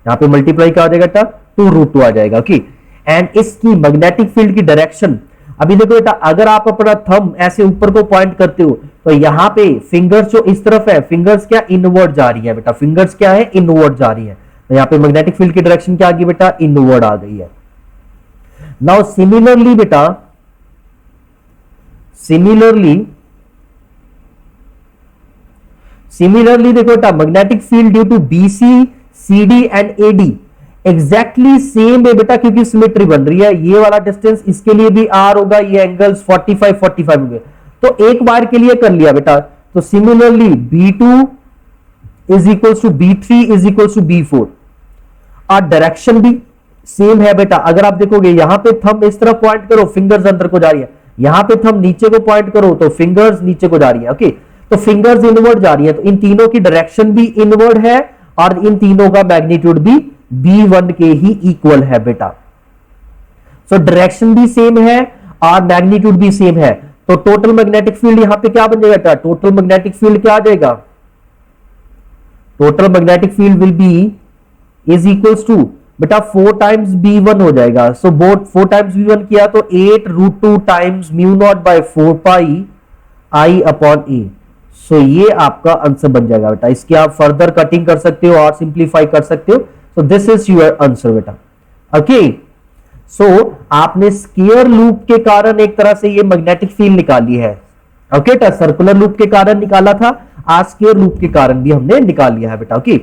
यहाँ पे मल्टीप्लाई क्या आ जाएगा बेटा, 2√2 आ जाएगा। ओके, एंड इसकी मैग्नेटिक फील्ड की डायरेक्शन, अभी देखो बेटा, अगर आप अपना थंब ऐसे ऊपर को पॉइंट करते हो तो यहाँ पे फिंगर्स जो इस तरफ है, फिंगर्स क्या इनवर्ड जा रही है बेटा, फिंगर्स क्या है, इनवर्ड जा रही है, तो यहाँ पे मैग्नेटिक फील्ड की डायरेक्शन क्या आ गई बेटा, इनवर्ड आ गई है। नाउ सिमिलरली बेटा, सिमिलरली देखो बेटा, magnetic field due to BC CD and AD exactly same है बेटा, क्योंकि सिमेट्री बन रही है। ये वाला डिस्टेंस इसके लिए भी R होगा, ये एंगल्स 45 होंगे, तो एक बार के लिए कर लिया बेटा। तो similarly B2 is equals to B3 is equals to B4, और डायरेक्शन भी सेम है बेटा। अगर आप देखोगे यहां पे थंब इस तरफ पॉइंट करो, फिंगर्स अंदर को जा रही है, यहां पे थंब नीचे को पॉइंट करो तो फिंगर्स नीचे को जा रही है। ओके, तो फिंगर्स इनवर्ड जा रही है, तो इन तीनों की डायरेक्शन भी इनवर्ड है, और इन तीनों का मैग्नीट्यूड भी B1 के ही इक्वल है बेटा। सो डायरेक्शन भी सेम है और मैग्नीट्यूड भी सेम है, तो टोटल मैग्नेटिक फील्ड यहां पे क्या बन जाएगा बेटा, टोटल मैग्नेटिक फील्ड क्या आ जाएगा, total magnetic field will be is equals to बेटा 4 टाइम्स B1 हो जाएगा। सो बोथ 4 टाइम्स B1 किया तो 8√2 times mu naught by 4 pi I upon a. So ये आपका आंसर बन जाएगा बेटा। इसकी आप फर्दर कटिंग कर सकते हो और सिंप्लीफाई कर सकते हो। So this is your answer बेटा। ओके, सो आपने स्क्वायर लूप के कारण एक तरह से ये मैग्नेटिक फील्ड निकाली है। ओके, सर्कुलर लूप के कारण निकाला था, आज स्क्वायर लूप के कारण भी हमने निकाल लिया है बेटा। ओके,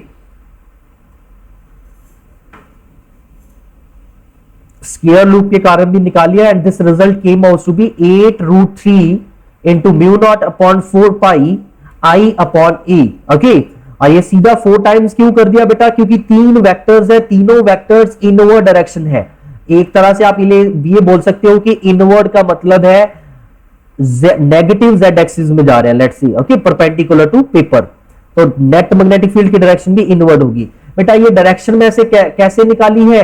स्क्वायर लूप के कारण भी निकाल लिया, and this result came out to be 8√3 into mu naught upon 4 pi I upon a. Okay, और ये सीधा 4 टाइम्स क्यों कर दिया बेटा, क्योंकि 3 वेक्टर्स है, तीनों वेक्टर्स इनवर्ड डायरेक्शन है। एक तरह से आप ये बोल सकते हो कि इनवर्ड का मतलब है नेगेटिव जेड एक्सिस में जा रहे हैं, let's see, okay, perpendicular to paper, तो नेट मैग्नेटिक फील्ड की डायरेक्शन भी इनवर्ड होगी। बेटा ये डायरेक्शन में से कैसे निकाली है,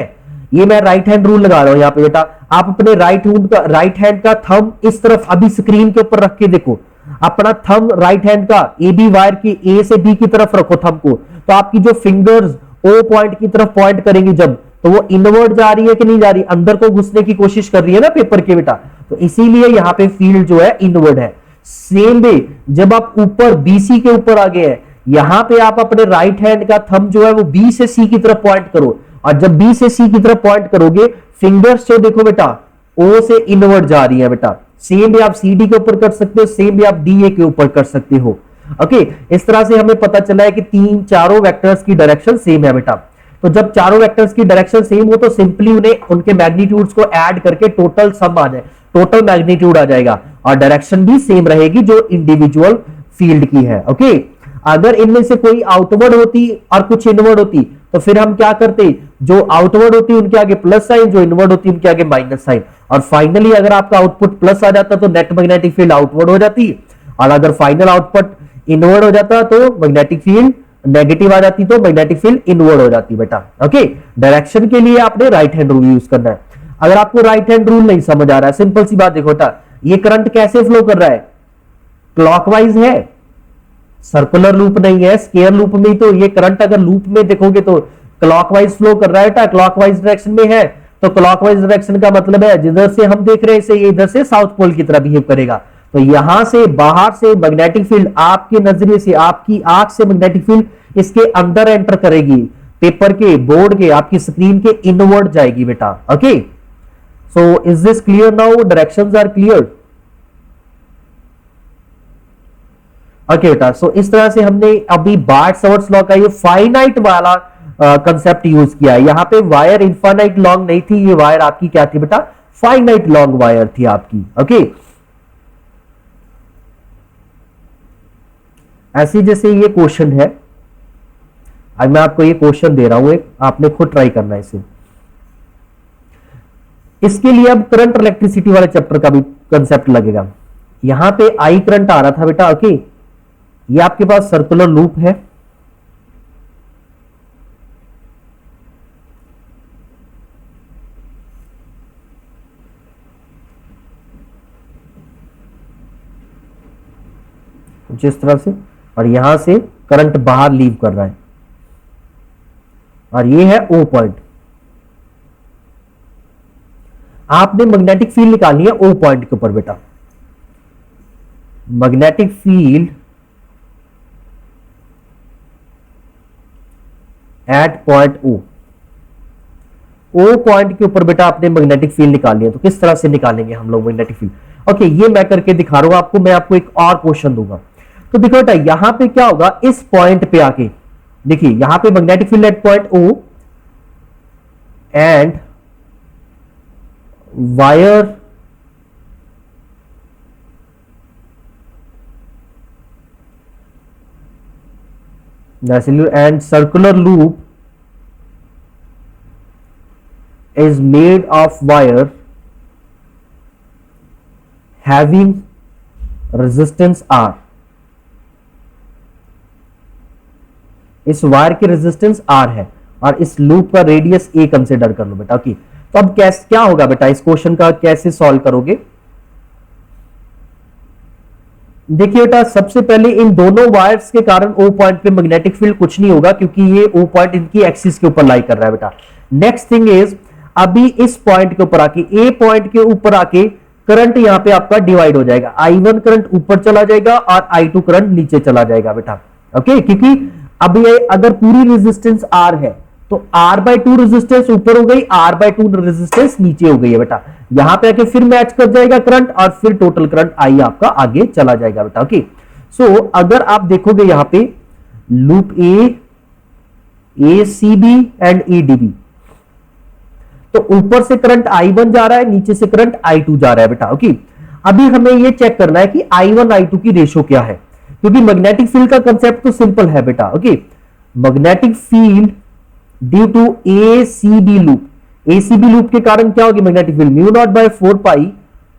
ये मैं राइट हैंड रूल लगा रहा हूं यहाँ पे बेटा। आप अपने राइट हैंड का थंब इस तरफ अभी स्क्रीन के ऊपर रख के देखो, अपना थंब राइट हैंड का ए बी वायर की ए से बी की तरफ रखो थंब को, तो आपकी जो फिंगर्स ओ पॉइंट की तरफ पॉइंट करेंगी जब, तो वो इनवर्ड जा रही है कि नहीं जा रही, अंदर को घुसने की कोशिश कर रही है ना पेपर के बेटा, तो इसीलिए यहां पे फील्ड जो है इनवर्ड है। सेम वे जब आप ऊपर बीसी के ऊपर आ गए हैं, यहां पे आप अपने राइट हैंड का थंब जो है वो बी से सी की तरफ पॉइंट करो, और जब बी से सी की तरफ पॉइंट करोगे फिंगर्स जो देखो बेटा ओ से इनवर्ड जा रही है बेटा। सेम भी आप सी डी के ऊपर कर सकते हो, सेम भी आप डी ए के ऊपर कर सकते हो। ओके, इस तरह से हमें पता चला है कि चारों वेक्टर्स की डायरेक्शन सेम है बेटा। तो जब चारों वेक्टर्स की डायरेक्शन सेम हो तो सिंपली उन्हें उनके मैग्नीट्यूड्स को ऐड करके टोटल सम आ जाए, टोटल मैग्नीट्यूड आ जाएगा, और डायरेक्शन भी सेम रहेगी जो इंडिविजुअल फील्ड की है। ओके, अगर इनमें से कोई आउटवर्ड होती और कुछ इनवर्ड होती तो फिर हम क्या करते, जो आउटवर्ड होती उनके आगे प्लस साइन, जो इनवर्ड होती उनके आगे माइनस साइन, और फाइनली अगर आपका आउटपुट प्लस आ जाता तो नेट मैग्नेटिक फील्ड आउटवर्ड हो जाती, और अगर फाइनल आउटपुट इनवर्ड हो जाता तो मैग्नेटिक फील्ड नेगेटिव आ जाती, तो मैग्नेटिक फील्ड इनवर्ड हो जाती बेटा। ओके, डायरेक्शन के लिए आपने राइट हैंड रूल यूज करना है। अगर आपको राइट हैंड रूल नहीं समझ आ रहा है, सिंपल सी बात देखो बेटा, ये करंट कैसे फ्लो कर रहा है, क्लॉकवाइज है, सर्कुलर लूप नहीं है, स्क्वायर लूप में, तो ये करंट अगर लूप में देखोगे तो क्लॉकवाइज फ्लो कर रहा है बेटा, क्लॉकवाइज डायरेक्शन में है, तो क्लॉकवाइज डायरेक्शन का मतलब है जिधर से हम देख रहे हैं इसे, ये इधर से साउथ पोल की तरह बिहेव करेगा, तो यहां से बाहर से मैग्नेटिक फील्ड आपके नजरिए से, आपकी आंख से मैग्नेटिक फील्ड इसके अंदर एंटर करेगी, पेपर के, बोर्ड के, आपकी स्क्रीन के इनवर्ड जाएगी बेटा। Okay, so is this clear now, directions are clear. Okay बेटा, सो इस तरह से हमने अभी बार्ट-सावर्ट्स लॉ का ये फाइनाइट वाला कंसेप्ट यूज किया है। यहां पे वायर इनफाइनाइट लॉन्ग नहीं थी, ये वायर आपकी क्या थी बेटा, फाइनाइट लॉन्ग वायर थी आपकी। ओके, ऐसे जैसे ये क्वेश्चन है, आज मैं आपको ये क्वेश्चन दे रहा हूं एक, आपने खुद ट्राई करना है इसे। इसके लिए अब करंट इलेक्ट्रिसिटी वाले चैप्टर का भी कंसेप्ट लगेगा। यहां पे आई करंट आ रहा था बेटा। ओके, ये आपके पास सर्कुलर लूप है, जिस तरह से, और यहां से करंट बाहर लीव कर रहा है, और ये है ओ पॉइंट। आपने मैग्नेटिक फील्ड निकालनी है ओ पॉइंट के ऊपर बेटा, magnetic field at point O, O point के ऊपर बेटा आपने मैग्नेटिक फील्ड निकालनी है। तो किस तरह से निकालेंगे हम लोग मैग्नेटिक फील्ड, ओके, ये मैं करके दिखा रहा हूं आपको। मैं आपको एक और क्वेश्चन दूंगा, तो देखो बेटा यहां पे क्या होगा, इस पॉइंट पे आके देखिए, यहां पे magnetic field at point O and wire and circular loop is made of wire having resistance R। इस वायर की रेजिस्टेंस R है और इस लूप का रेडियस A कंसिडर कर लो बेटा। ओके, तो अब कैसे क्या होगा बेटा, इस क्वेश्चन का कैसे सॉल्व करोगे। देखिए बेटा, सबसे पहले इन दोनों वायर्स के कारण ओ पॉइंट पे मैग्नेटिक फील्ड कुछ नहीं होगा, क्योंकि ये ओ पॉइंट इनकी एक्सिस के ऊपर लाई कर रहा है बेटा। नेक्स्ट थिंग इज, अभी इस पॉइंट के ऊपर आके, ए पॉइंट के ऊपर आके करंट यहां पे आपका डिवाइड हो जाएगा, I1 करंट ऊपर चला जाएगा और I2 करंट नीचे चला जाएगा बेटा। ओके, क्योंकि अब ये अगर पूरी रेजिस्टेंस R है तो R/2 रेजिस्टेंस ऊपर हो गई, R/2 रेजिस्टेंस नीचे हो गई है बेटा। यहां पे आके फिर मैच कर जाएगा करंट और फिर टोटल करंट आई आपका आगे चला जाएगा बेटा। ओके, सो अगर आप देखोगे यहां पे लूप ACB एंड ADB, तो ऊपर से करंट I1 जा रहा है, नीचे से करंट I2 जा रहा है बेटा। ओके, अभी हमें ये चेक करना है कि I1 I2 की रेशो क्या है, क्योंकि मैग्नेटिक फील्ड का कंसेप्ट तो सिंपल है बेटा। Okay, magnetic field due to ACB loop, ACB loop के कारण क्या होगी magnetic field, mu naught by 4 pi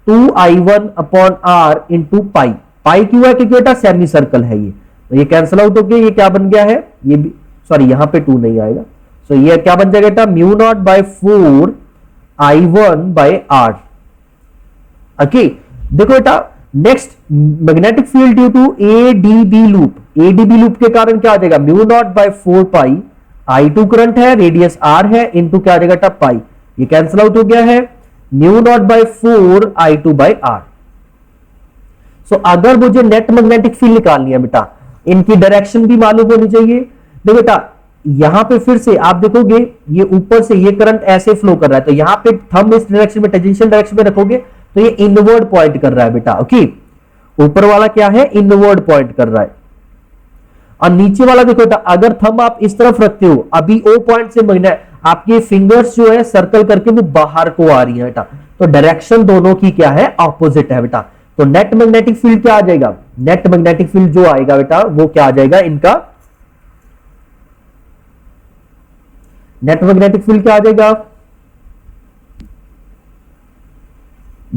2i1/r into pi. Pi क्यों है? क्योंकि बेटा सेमी सर्कल है ये, तो ये कैंसिल आउट होके ये क्या बन गया है, ये भी सॉरी यहां पे 2 नहीं आएगा, सो ये क्या बन जाएगा बेटा, mu naught bye 4i1/r। Okay, देखो बेटा next, magnetic field due to ADB loop, ADB loop के कारण क्या आ जाएगा, mu naught by 4 pi, i2 current है, रेडियस r है, इंटू क्या आ जाएगा बेटा पाई, ये कैंसिल आउट हो गया है, म्यू नॉट बाय 4i2/r। सो अगर मुझे नेट मैग्नेटिक फील्ड निकालनी है बेटा, इनकी डायरेक्शन भी मालूम होनी चाहिए। देखो बेटा यहां पे फिर से आप देखोगे ये ऊपर से ये करंट ऐसे फ्लो कर रहा है, तो यहां पे थंब इस डायरेक्शन में टेंजेंशियल डायरेक्शन में रखोगे तो ये इनवर्ड पॉइंट कर रहा है बेटा। ओके, ऊपर वाला क्या है, इनवर्ड पॉइंट कर रहा है, और नीचे वाला देखो बेटा अगर थंब आप इस तरफ रखते हो, अभी ओ पॉइंट से मैग्नेट आपके फिंगर्स जो है सर्कल करके वो बाहर को आ रही है बेटा, तो डायरेक्शन दोनों की क्या है, ऑपोजिट है बेटा। तो नेट मैग्नेटिक फील्ड क्या आ जाएगा, नेट मैग्नेटिक फील्ड जो आएगा बेटा वो क्या आ जाएगा, इनका नेट मैग्नेटिक फील्ड क्या आ जाएगा,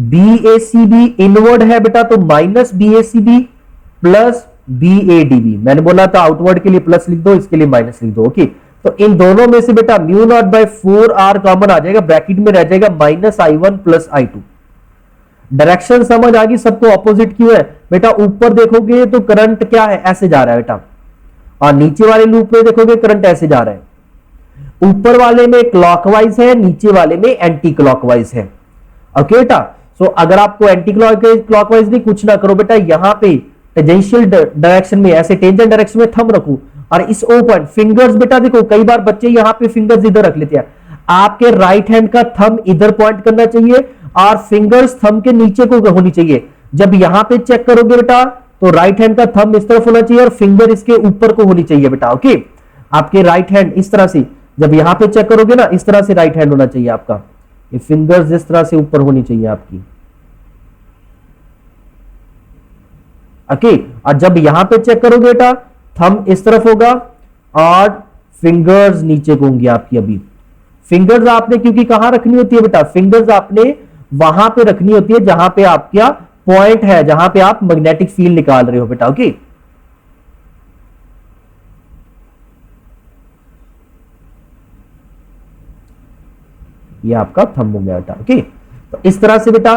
BACB इनवर्ड है बेटा, तो माइनस BACB प्लस BADB। मैंने बोला था आउटवर्ड के लिए प्लस लिख दो, इसके लिए माइनस लिख दो। ओके, तो इन दोनों में से बेटा mu naught by 4r common आ जाएगा, ब्रैकेट में रह जाएगा -i1 प्लस i2। डायरेक्शन समझ आ गई सबको, ऑपोजिट क्यों है बेटा, ऊपर देखोगे तो करंट क्या है, ऐसे जा रहा है बेटा, और नीचे वाले लूप में देखोगे करंट ऐसे जा रहा है, ऊपर वाले में क्लॉकवाइज है, नीचे वाले में एंटी क्लॉकवाइज है। ओके बेटा, सो अगर आपको एंटी क्लॉकवाइज नहीं, कुछ ना करो बेटा, यहां पे टेंजेंशियल डायरेक्शन में ऐसे टेंजेंट डायरेक्शन में थंब रखो, और इस ओ पॉइंट फिंगर्स बेटा देखो कई बार बच्चे यहां पे फिंगर्स इधर रख लेते हैं, आपके राइट हैंड का थंब इधर पॉइंट करना चाहिए और फिंगर्स थंब के नीचे को होनी चाहिए। जब यहां पे चेक करोगे बेटा तो राइट हैंड का थंब इस तरफ होना चाहिए और फिंगर इसके ऊपर को होनी चाहिए बेटा। ओके, आपके राइट हैंड इस तरह से, जब यहां पे चेक करोगे ना इस तरह से राइट हैंड होना चाहिए आपका, ये फिंगर्स इस तरह से ऊपर होनी चाहिए आपकी। ओके, और जब यहां पे चेक करोगे बेटा थंब इस तरफ होगा और फिंगर्स नीचे को होंगी आपकी। अभी फिंगर्स आपने क्योंकि कहां रखनी होती है बेटा, फिंगर्स आपने वहां पे रखनी होती है जहां पे आपका पॉइंट है, जहां पे आप मैग्नेटिक फील्ड निकाल रहे हो बेटा। ओके, ये आपका थंब हो गया बेटा। ओके, तो इस तरह से बेटा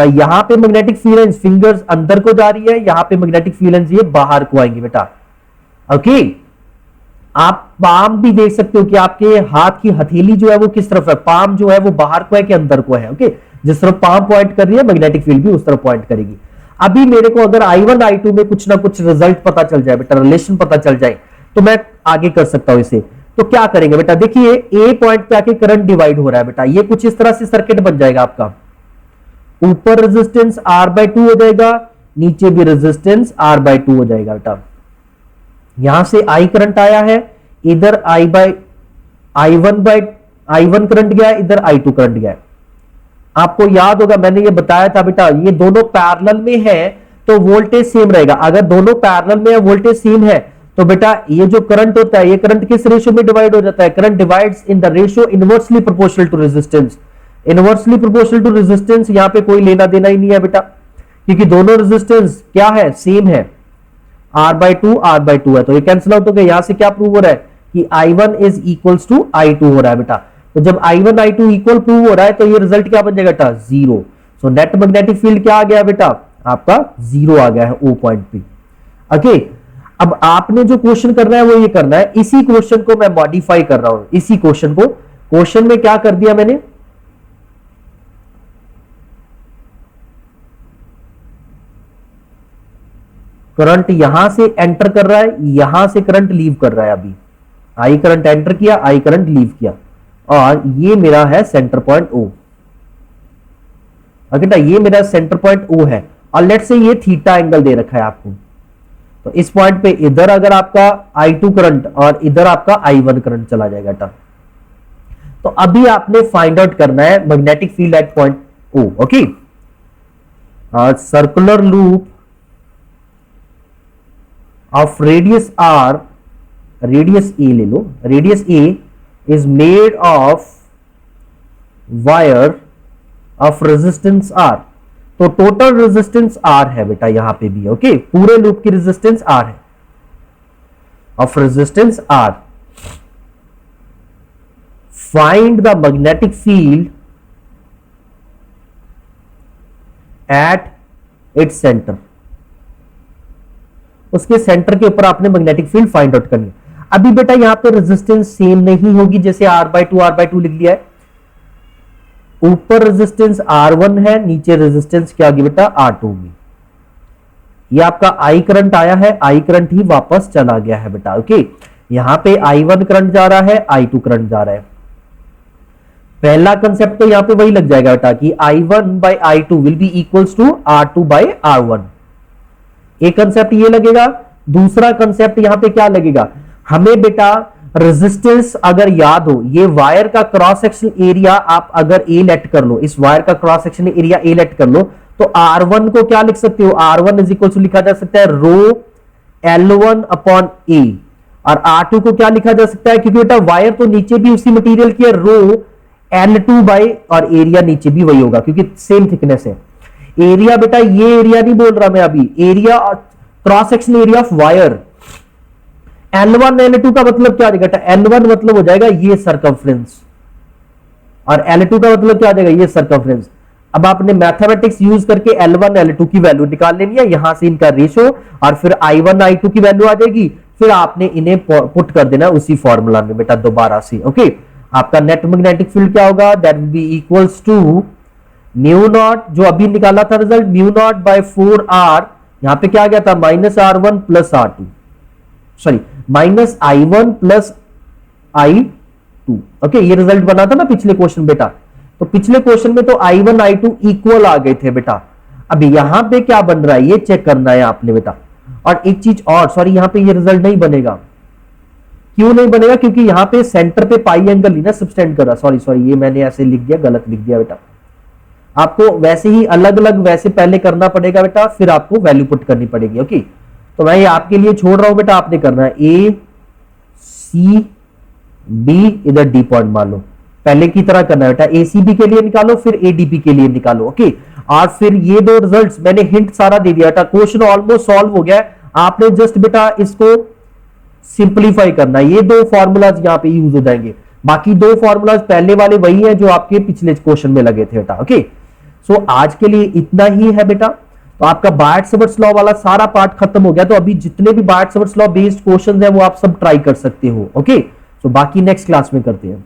यहां पे मैग्नेटिक फील्ड फिंगर्स अंदर को जा रही है, यहां पे मैग्नेटिक फील्ड ये बाहर को आएंगे बेटा। ओके, आप पाम भी देख सकते हो कि आपके हाथ की हथेली जो है वो किस तरफ है, पाम जो है वो बाहर को है कि अंदर को है। ओके, जिस तरफ पाम पॉइंट कर रही है मैग्नेटिक फील्ड भी उस तरफ पॉइंट करेगी। अभी मेरे को अगर I1 I2 में कुछ ना कुछ रिजल्ट पता चल जाए बेटा, रिलेशन पता चल जाए, तो मैं आगे कर सकता हूं इसे। तो क्या करेंगे बेटा, देखिए ए पॉइंट पे आके करंट डिवाइड हो रहा है बेटा, ये कुछ इस तरह से सर्किट बन जाएगा आपका, ऊपर रेजिस्टेंस R/2 हो जाएगा, नीचे भी रेजिस्टेंस R/2 हो जाएगा बेटा। यहां से I करंट आया है, इधर I1 करंट गया, इधर I2 करंट गया। आपको याद होगा मैंने ये बताया था बेटा, ये दोनों पैरेलल में है तो वोल्टेज सेम रहेगा। अगर दोनों पैरेलल में है, वोल्टेज सेम है, तो बेटा ये जो करंट होता है ये करंट किस रेशियो में डिवाइड हो जाता है, current divides in the ratio inversely proportional to resistance. Inversely proportional to resistance यहां पे कोई लेना देना ही नहीं है बेटा, क्योंकि दोनों रेजिस्टेंस क्या है, सेम है, R/2 है, तो ये कैंसिल आउट हो गया। यहां से क्या प्रूव हो रहा है कि I1 is equals to I2 हो रहा है बेटा। तो जब I1 I2 इक्वल प्रूव हो रहा है तो ये रिजल्ट क्या बन जाएगा बेटा, 0। सो नेट मैग्नेटिक फील्ड क्या आ गया बेटा, आपका 0 आ गया है ओ पॉइंट पे। ओके, अब आपने जो क्वेश्चन करना है वो ये करना है, इसी क्वेश्चन को मैं मॉडिफाई कर रहा हूं, इसी क्वेश्चन को, क्वेश्चन में क्या कर दिया मैंने, करंट यहां से एंटर कर रहा है, यहां से करंट लीव कर रहा है। अभी आई करंट एंटर किया, आई करंट लीव किया, और ये मेरा है सेंटर पॉइंट O। ओके, ये मेरा सेंटर पॉइंट O है, और लेट से ये थीटा एंगल दे रखा है आपको, तो इस पॉइंट पे इधर अगर आपका I2 करंट और इधर आपका I1 करंट चला जाएगा बेटा। तो अभी आपने फाइंड आउट करना है magnetic field at point O। Okay, circular loop of radius R, radius A ले लो, radius A is made of wire of resistance R। तो टोटल रेजिस्टेंस आर है बेटा यहां पे भी, ओके, पूरे लूप की रेजिस्टेंस आर है, of resistance R. Find the magnetic field at its centre, उसके सेंटर के ऊपर आपने मैग्नेटिक फील्ड फाइंड आउट करनी है। अभी बेटा यहां पे रेजिस्टेंस सेम नहीं होगी, जैसे R/2 लिख लिया है, ऊपर रेजिस्टेंस R1 है, नीचे रेजिस्टेंस क्या होगी बेटा R2 होगी। ये आपका I करंट आया है, I करंट ही वापस चला गया है बेटा, ओके। यहां पे I1 करंट जा रहा है, I2 करंट जा रहा है। पहला कंसेप्ट तो यहां पे वही लग जाएगा बेटा कि I1/I2 will be equals to R2/R1, एक कंसेप्ट ये लगेगा। दूसरा कंसेप्ट यहां पे क्या लगेगा, हमें बेटा रेजिस्टेंस अगर याद हो, ये वायर का क्रॉस सेक्शन एरिया आप अगर ए लेट कर लो, इस वायर का cross section area A let कर लो, तो R1 को क्या लिख सकते हो, R1 इज इक्वल टू लिखा जा सकता है रो L1/A, और R2 को क्या लिखा जा सकता है, क्योंकि बेटा वायर तो नीचे भी उसी मटेरियल की है, रो L2 और एरिया नीचे भी वही होगा क्योंकि सेम थिकनेस है। एरिया बेटा ये एरिया नहीं बोल रहा मैं अभी, area cross section area of wire. L1 L2 का मतलब क्या आ जाएगा, L1 मतलब हो जाएगा ये सर्कमफ्रेंस, और L2 का मतलब क्या आ जाएगा, ये सर्कमफ्रेंस। अब आपने मैथमेटिक्स यूज करके L1 L2 की वैल्यू निकाल लेनी है, यहां से इनका रेशो, और फिर I1 I2 की वैल्यू आ जाएगी, फिर आपने इन्हें पुट कर देना उसी फॉर्मूला में बेटा दोबारा से, ओके। आपका नेट मैग्नेटिक फील्ड क्या होगा, that will be equals to mu naught, जो अभी निकाला था result, mu naught by 4R, यहां पे क्या आ गया था -R1 plus R2, sorry -I1 plus I2, okay. ये रिजल्ट बना था ना पिछले क्वेश्चन बेटा, तो पिछले क्वेश्चन में तो I1 I2 इक्वल आ गए थे बेटा। अभी यहां पे क्या बन रहा है ये चेक करना है आपने बेटा। और एक चीज और, सॉरी यहां पे ये रिजल्ट नहीं बनेगा, क्यों नहीं बनेगा, क्योंकि यहां पे सेंटर पे पाई एंगल ही ना सब्सटेंड कर रहा, सॉरी ये मैंने ऐसे लिख दिया, गलत लिख दिया बेटा। आपको वैसे ही अलग अलग वैसे पहले करना पड़ेगा बेटा, फिर आपको वैल्यू पुट करनी पड़ेगी, ओके। तो मैं ये आपके लिए छोड़ रहा हूं बेटा, आपने करना है ACB, इधर D पॉइंट मान लो, पहले की तरह करना है बेटा, ACB के लिए निकालो फिर ADB के लिए निकालो, ओके। और फिर ये दो रिजल्ट्स मैंने हिंट सारा दे दिया बेटा, क्वेश्चन ऑलमोस्ट सॉल्व हो गया है, आपने जस्ट बेटा इसको सिंप्लीफाई करना है। ये दो फॉर्मूलाज यहाँ पे यूज हो जाएंगे, बाकी दो फॉर्मूलाज पहले वाले वही है जो आपके पिछले क्वेश्चन में लगे थे बेटा, ओके। सो आज के लिए इतना ही है बेटा। तो आपका बायट-सवर्ट्स लॉ वाला सारा पार्ट खत्म हो गया, तो अभी जितने भी बायट-सवर्ट्स लॉ बेस्ड क्वेश्चंस हैं वो आप सब ट्राई कर सकते हो, ओके। सो बाकी नेक्स्ट क्लास में करते हैं।